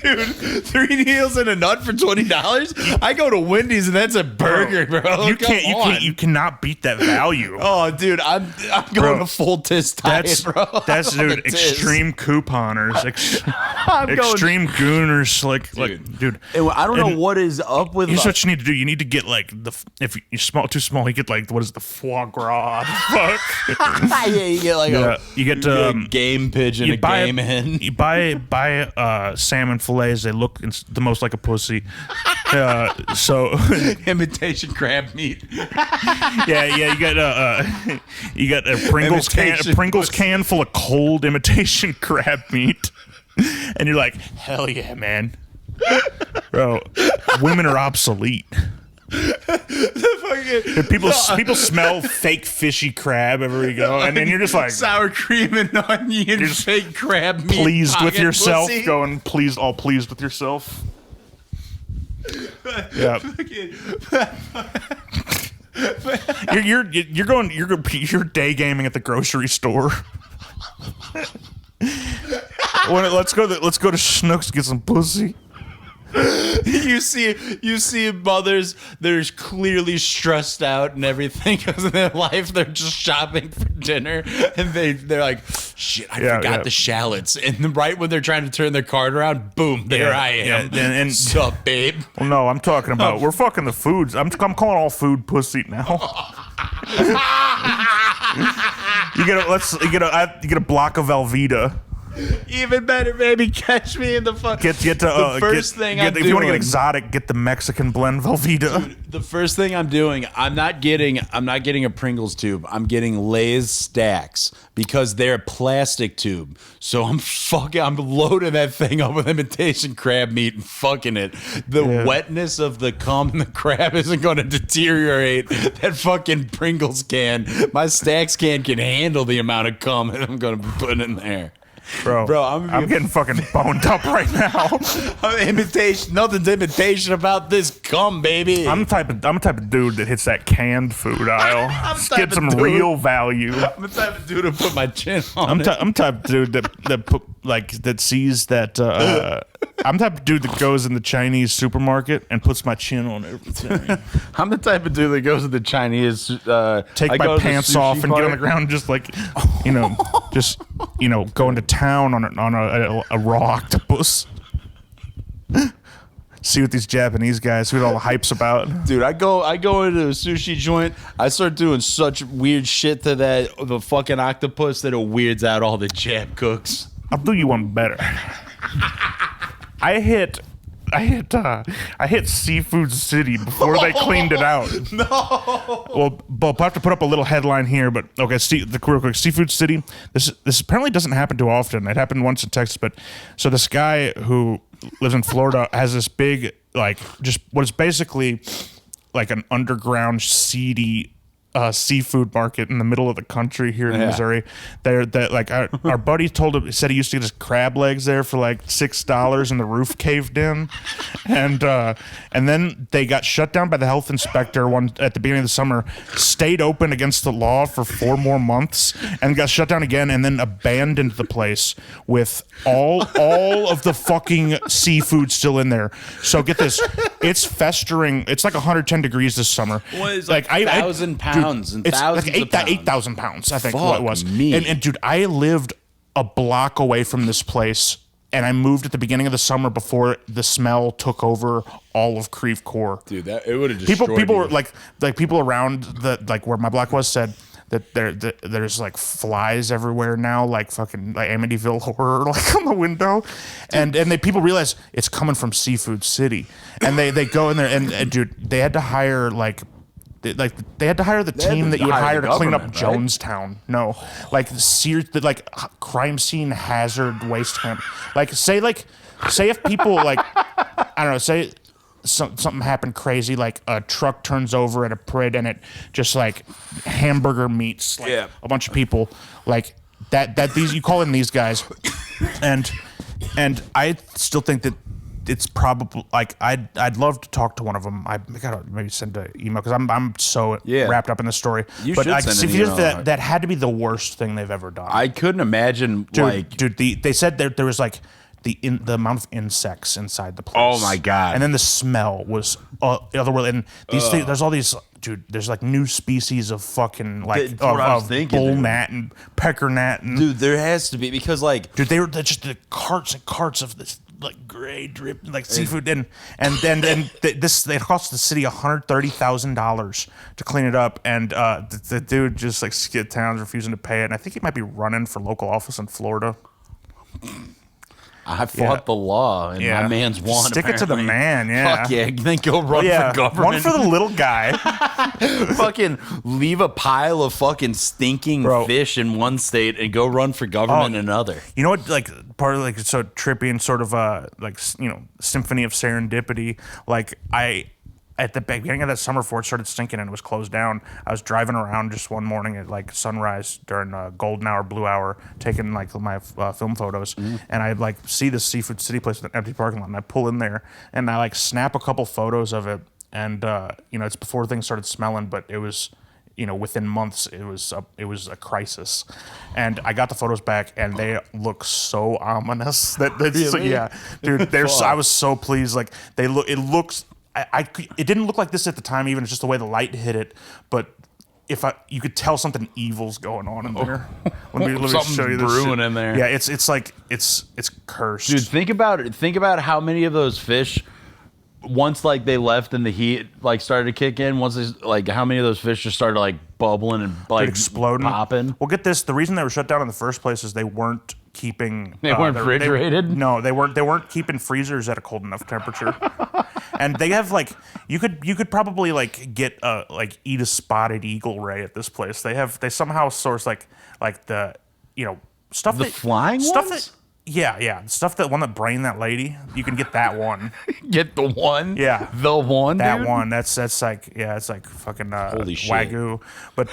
Dude, 3 needles and a nut for $20? I go to Wendy's and that's a burger, bro. You cannot beat that value. Oh, dude, I'm going to full Tiz diet, bro. That's dude, extreme couponers, extreme gooners, like dude. I don't know what is up with. Here's what you need to do. You need to get like if you're too small, you get like what is the foie gras? Fuck. Yeah, you get like you get a game pigeon, a game hen. You buy salmon fillets. They look the most like a pussy. So imitation crab meat. Yeah. You got a Pringles can full of cold imitation crab meat, and you're like, hell yeah, man, bro. Women are obsolete. People smell fake fishy crab everywhere you go, and then you're just like sour cream and onion, fake crab meat. Pleased with yourself, pussy. Going pleased with yourself. Yeah. You're day gaming at the grocery store. Let's go to Schnucks to get some pussy. You see mothers, they're clearly stressed out and everything because in their life they're just shopping for dinner and they're like, shit, I forgot the shallots, and then right when they're trying to turn their card around, boom, there I am. And what's up, babe? Well, no, I'm talking about we're fucking the foods. I'm calling all food pussy now. You get a block of Velveeta. Even better, baby. Catch me in the fun. If you want to get exotic, get the Mexican blend Velveeta. Dude, the first thing I'm doing, I'm not getting a Pringles tube. I'm getting Lay's stacks because they're a plastic tube. So I'm loading that thing up with imitation crab meat and fucking it. The wetness of the cum and the crab isn't going to deteriorate that fucking Pringles can. My stacks can handle the amount of cum that I'm going to be putting in there. Bro, I'm getting fucking boned up right now. Nothing's imitation about this cum, baby. I'm the type of dude that hits that canned food aisle. Get some real value. I'm the type of dude to put my chin on. I'm the type of dude that sees that. I'm the type of dude that goes in the Chinese supermarket and puts my chin on everything. I'm the type of dude that goes to the Chinese. Take my pants off and get on the ground, just like, going to town on a raw octopus. See what these Japanese guys, who all the hype's about. Dude, I go into a sushi joint. I start doing such weird shit to the fucking octopus that it weirds out all the Jap cooks. I'll do you one better. I hit Seafood City before they cleaned it out. No. Well, I'll have to put up a little headline here, but okay, real quick. Seafood City. This apparently doesn't happen too often. It happened once in Texas, but so this guy who lives in Florida has this big, like, just what is basically like an underground seedy seafood market in the middle of the country here in Missouri. Our buddy said he used to get his crab legs there for like $6 and the roof caved in, and then they got shut down by the health inspector at the beginning of the summer. Stayed open against the law for 4 more months and got shut down again, and then abandoned the place with all of the fucking seafood still in there. So get this, it's festering. It's like 110 degrees this summer. What is like 1,000 pounds? And it's thousands like of pounds. 8,000 pounds, I think. Fuck what it was. Me. And dude, I lived a block away from this place, and I moved at the beginning of the summer before the smell took over all of Creve Coeur. Dude, it would have destroyed people you. were like people around where my block was said that there's like flies everywhere now, like fucking like Amityville Horror, like on the window, and people realize it's coming from Seafood City, and they go in there and dude, they had to hire they had to hire the team that you would hire to clean up Jonestown. No, like crime scene hazard waste camp. Say if people I don't know, say something happened crazy, like a truck turns over at a parade and it just like hamburger meats a bunch of people like that these you call in these guys, and I still think that it's probably like I'd love to talk to one of them. I gotta maybe send an email because I'm so wrapped up in the story. You should send an email. That had to be the worst thing they've ever done. I couldn't imagine. Dude, they said there was like the amount of insects inside the place. Oh my God. And then the smell was otherworldly. And these things, there's all these, dude. There's like new species of fucking like That's what I was of thinking, bull dude. gnat and pecker gnat and Dude, there has to be, because like, dude, they're just the carts and carts of this like gray drip like seafood and then this it cost the city $130,000 to clean it up, and the dude just like skid towns refusing to pay it, and I think he might be running for local office in Florida. I fought the law, and my man's won. Stick it to the apparently. man, yeah. Fuck yeah, then go run for government. One for the little guy. Fucking leave a pile of fucking stinking fish in one state and go run for government in another. You know what? Like part of like it's so trippy and sort of like symphony of serendipity. Like at the beginning of that summer before it started stinking and it was closed down, I was driving around just one morning at like sunrise during golden hour, blue hour, taking like my film photos, and I like see this Seafood City place with an empty parking lot, and I pull in there and I like snap a couple photos of it, and it's before things started smelling, but it was. Within months, it was a crisis, and I got the photos back, and they look so ominous. Really? Yeah, dude. I was so pleased. Like they look. It looks. It didn't look like this at the time, even. It's just the way the light hit it. But you could tell something evil's going on in there. Let me show you this brewing shit. in there. Yeah, it's like it's cursed. Dude, think about how many of those fish, once like they left and the heat like started to kick in, once they, like how many of those fish just started like bubbling and like exploding, popping. Well, get this: the reason they were shut down in the first place is they weren't keeping. They weren't refrigerated. No, they weren't. They weren't keeping freezers at a cold enough temperature. And they have like you could probably like get eat a spotted eagle ray at this place. They somehow source like the stuff The flying ones? Yeah, stuff that brained that lady. You can get that one. Get the one. Yeah, the one. That dude? one. That's like it's like fucking Holy shit. wagyu, but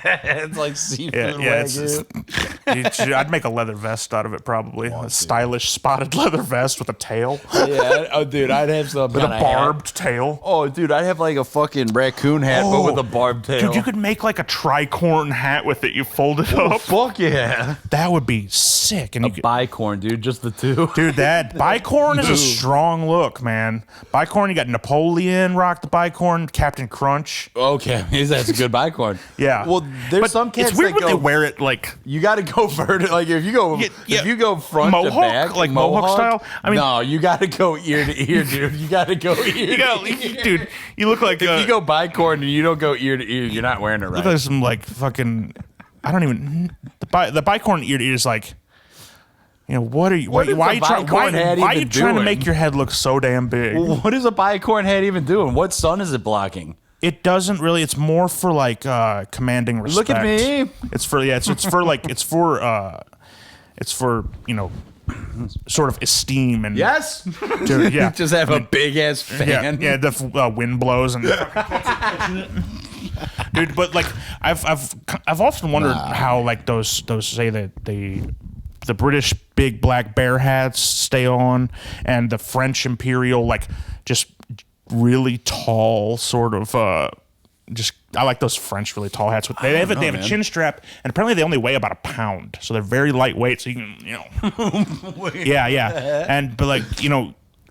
it's like seafood wagyu. I'd make a leather vest out of it probably. A stylish spotted leather vest with a tail. Yeah. Oh, dude, I'd have some with a barbed tail. Oh, dude, I'd have like a fucking raccoon hat, but with a barbed tail. Dude, you could make like a tricorn hat with it. You fold it up. Fuck yeah. That would be sick. And you could, bicorn, dude, just the two. Dude, that bicorn is a strong look, man. Bicorn, you got Napoleon rock the bicorn, Captain Crunch. Okay, that's a good bicorn. Yeah. Well, there's some cats it's weird that when go, they wear it like you got to go vertical. Like if you go front Mohawk, to back, like Mohawk style. I mean, no, you got to go ear to ear, dude. You got to go ear. Dude, you look like if you go bicorn and you don't go ear to ear, you're not wearing it right. Look like some like fucking. I don't even the bicorn ear to ear is like. What are you? Why are you trying to make your head look so damn big? Well, what is a bicorn hat even doing? What sun is it blocking? It doesn't really. It's more for like commanding respect. Look at me. It's for sort of esteem and yes. Dude, yeah. Just have a big ass fan. Yeah. The wind blows and. Dude, but like I've often wondered how like those say that the British big black bear hats stay on, and the French imperial like just really tall sort of I like those French really tall hats. They have a chin strap, and apparently they only weigh about a pound, so they're very lightweight. So you can but like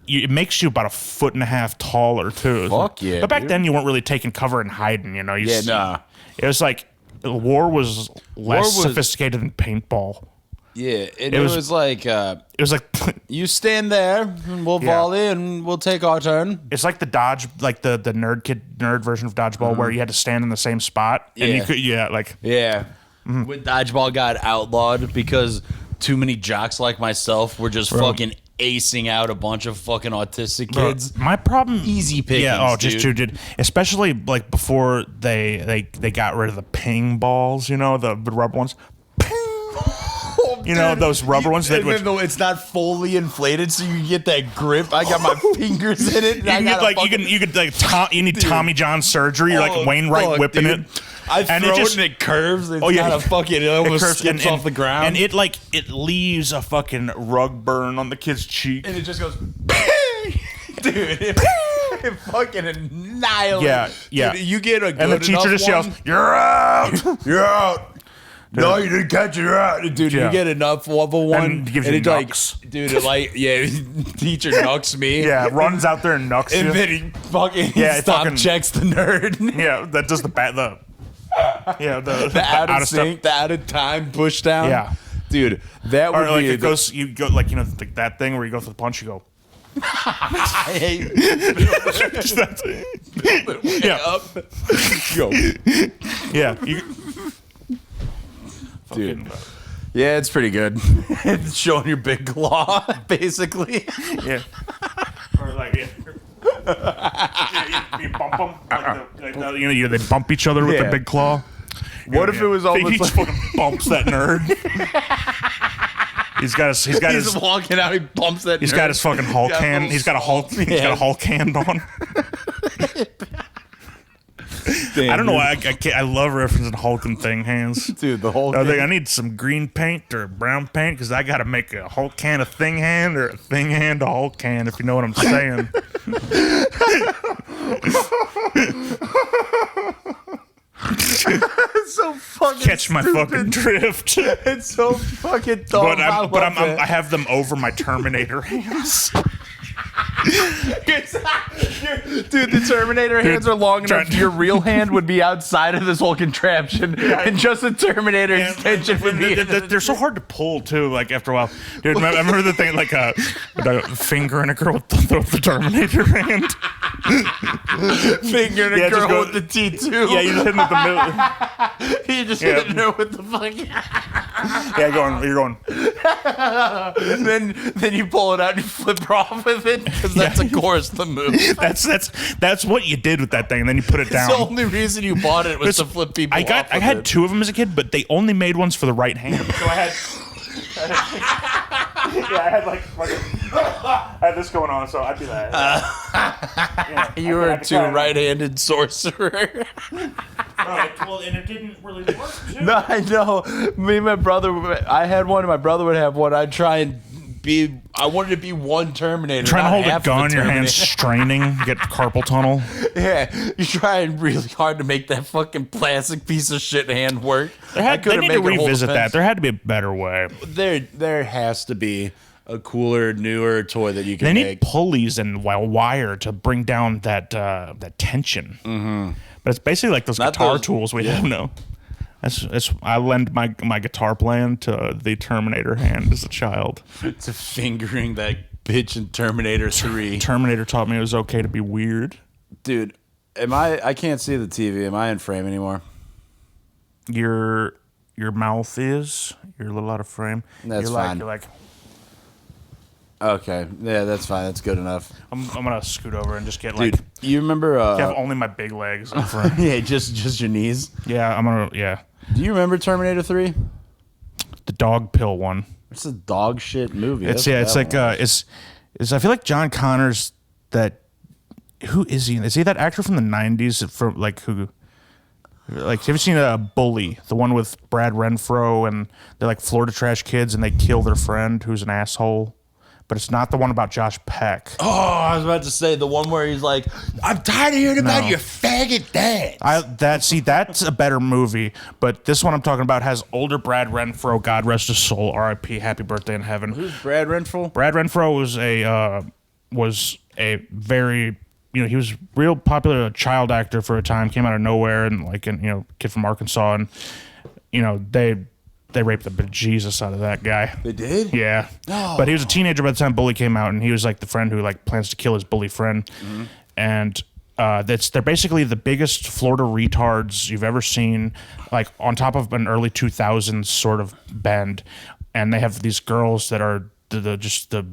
it makes you about 1.5 feet taller too. Fuck yeah! But back then you weren't really taking cover and hiding. It was like war was less sophisticated than paintball. Yeah, it was like you stand there and we'll volley and we'll take our turn. It's like the nerd version of dodgeball where you had to stand in the same spot and you could When dodgeball got outlawed because too many jocks like myself were just fucking acing out a bunch of fucking autistic kids. Bro, my problem, easy pickings. Yeah, dude. Especially like before they got rid of the ping balls, the rubber ones. Those rubber ones that it's not fully inflated, so you get that grip. I got my fingers in it. You need Tommy John surgery. You're like Wainwright whipping it. I throw it and it curves. It's it almost skips off the ground. And it leaves a fucking rug burn on the kid's cheek. And it just goes, dude. It fucking annihilates. Yeah. Dude, you get a good and the teacher just one. yells, "You're out! You're out!" No, you didn't catch it right, dude. Yeah. You get enough of a one, And it gives you it knucks. dude. It teacher knucks me. Yeah, runs out there and knucks and you. then he fucking checks the nerd. Yeah, that does the the out of sync, the out of time push down. Yeah, dude, that would or like be it goes. You go like like that thing where you go for the punch. You go. I hate Yeah. up. Yo, Yeah, dude. Yeah, it's pretty good. It's showing your big claw, basically. Yeah. Or like, you bump them. They bump each other with Yeah. the big claw. What if it was almost He just like fucking bumps that nerd. He's got his walking out, he bumps that. He's got his fucking Hulk hand. He's got a Hulk. He's got a Hulk hand on. Damn, I don't know why I can't. I love referencing Hulk and thing hands. dude. The whole I thing. think I need some green paint or brown paint because I got to make a Hulk can a thing hand or a thing hand a Hulk can, if you know what I'm saying. It's so fucking Catch my stupid. fucking drift. It's so fucking dumb. I have them over my Terminator hands. Dude, the Terminator hands are long enough. Your real hand would be outside of this whole contraption, and just the Terminator extension would be. They're so hard to pull too. Like after a while, dude. I remember the thing like the finger in a girl with the Terminator hand. Finger and a just girl go- with the T2. Yeah, you just hit it with the middle. You just Yeah. hitting her with the fucking. Yeah, you're going. then you pull it out and you flip her off with it because that's of course the move. That's what you did with that thing, and then you put it down. It's the only reason you bought it was to flip people off. I had two of them as a kid, but they only made ones for the right hand. So I had this going on, so I'd be like, You were a right-handed sorcerer. well, and it didn't really work. Too. No, I know. Me and my brother, I had one, and my brother would have one. I'd try and be. I wanted to be one Terminator. Trying to not hold a half of gun, the your hands Terminator. straining, get carpal tunnel. Yeah, you're trying really hard to make that fucking plastic piece of shit hand work. They need to revisit that. There had to be a better way. There has to be a cooler, newer toy that you can They need make. pulleys and wire to bring down that tension. Mm-hmm. But it's basically like those guitar tools we have now. I lend my guitar playing to the Terminator hand as a child. To fingering that bitch in Terminator 3. Terminator taught me it was okay to be weird. Dude, I can't see the TV. Am I in frame anymore? Your mouth is. You're a little out of frame. That's fine. You're like. Okay, yeah, that's fine. That's good enough. I'm gonna scoot over and just get Dude, you remember? have only my big legs in front. Yeah, just your knees. Yeah, I'm gonna. Yeah, Do you remember Terminator 3? the dog pill one. It's a dog shit movie. It's That's what like that one was. it's. I feel like John Connor's that. Who is he? Is he that actor from the '90s? From like who? Like, have you seen Bully, the one with Brad Renfro and they're like Florida trash kids and they kill their friend who's an asshole? But it's not the one about Josh Peck. Oh, I was about to say the one where he's like, "I'm tired of hearing about your faggot dad." That's a better movie. But this one I'm talking about has older Brad Renfro, God rest his soul, R.I.P. Happy birthday in heaven. Who's Brad Renfro? Brad Renfro was a very, he was real popular, a child actor for a time, came out of nowhere, and kid from Arkansas, and they raped the bejesus out of that guy. They did? Yeah. Oh. But he was a teenager by the time Bully came out, and he was like the friend who like plans to kill his bully friend. Mm-hmm. And they're basically the biggest Florida retards you've ever seen, like on top of an early 2000s sort of bend. And they have these girls that are just the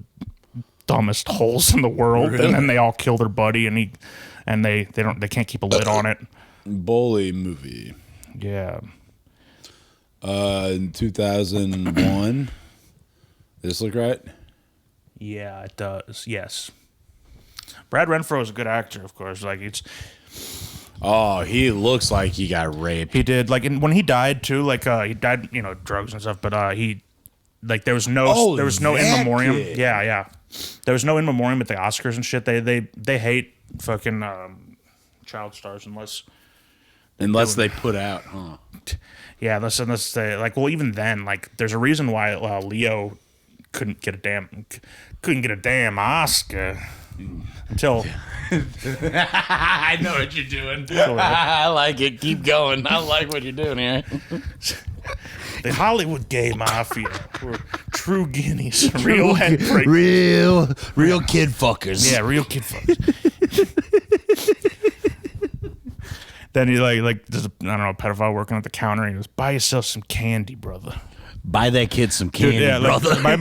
dumbest holes in the world. Really? And then they all kill their buddy, and they can't keep a lid on it. Bully movie. Yeah. In 2001. This look right? Yeah, it does. Yes. Brad Renfro is a good actor, of course. Like Oh, he looks like he got raped. he did. Like when he died too. Like he died, drugs and stuff. But he, like there was no in memoriam. Kid. Yeah. There was no in memoriam at the Oscars and shit. They hate fucking child stars unless Unless they put out, huh? Yeah, unless they like. Well, even then, like, there's a reason why Leo couldn't get a damn Oscar until. I know what you're doing. I like it. Keep going. I like what you're doing here. The Hollywood gay mafia were true guineas, real headbreakers. Real kid fuckers. Yeah, real kid fuckers. Then he like there's a, I don't know, a pedophile working at the counter. And he goes, "Buy yourself some candy, brother." Buy that kid some candy, Dude, yeah, brother. Like,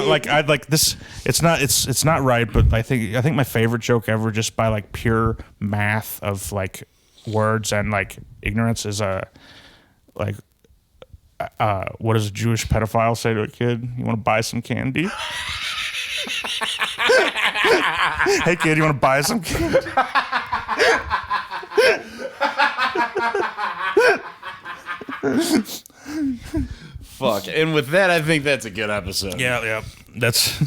like I'd like this. It's not right, but I think my favorite joke ever, just by like pure math of like words and like ignorance, is like. What does a Jewish pedophile say to a kid? You want to buy some candy? Hey kid, you want to buy some candy? Fuck. And with that, I think that's a good episode. Yeah. That's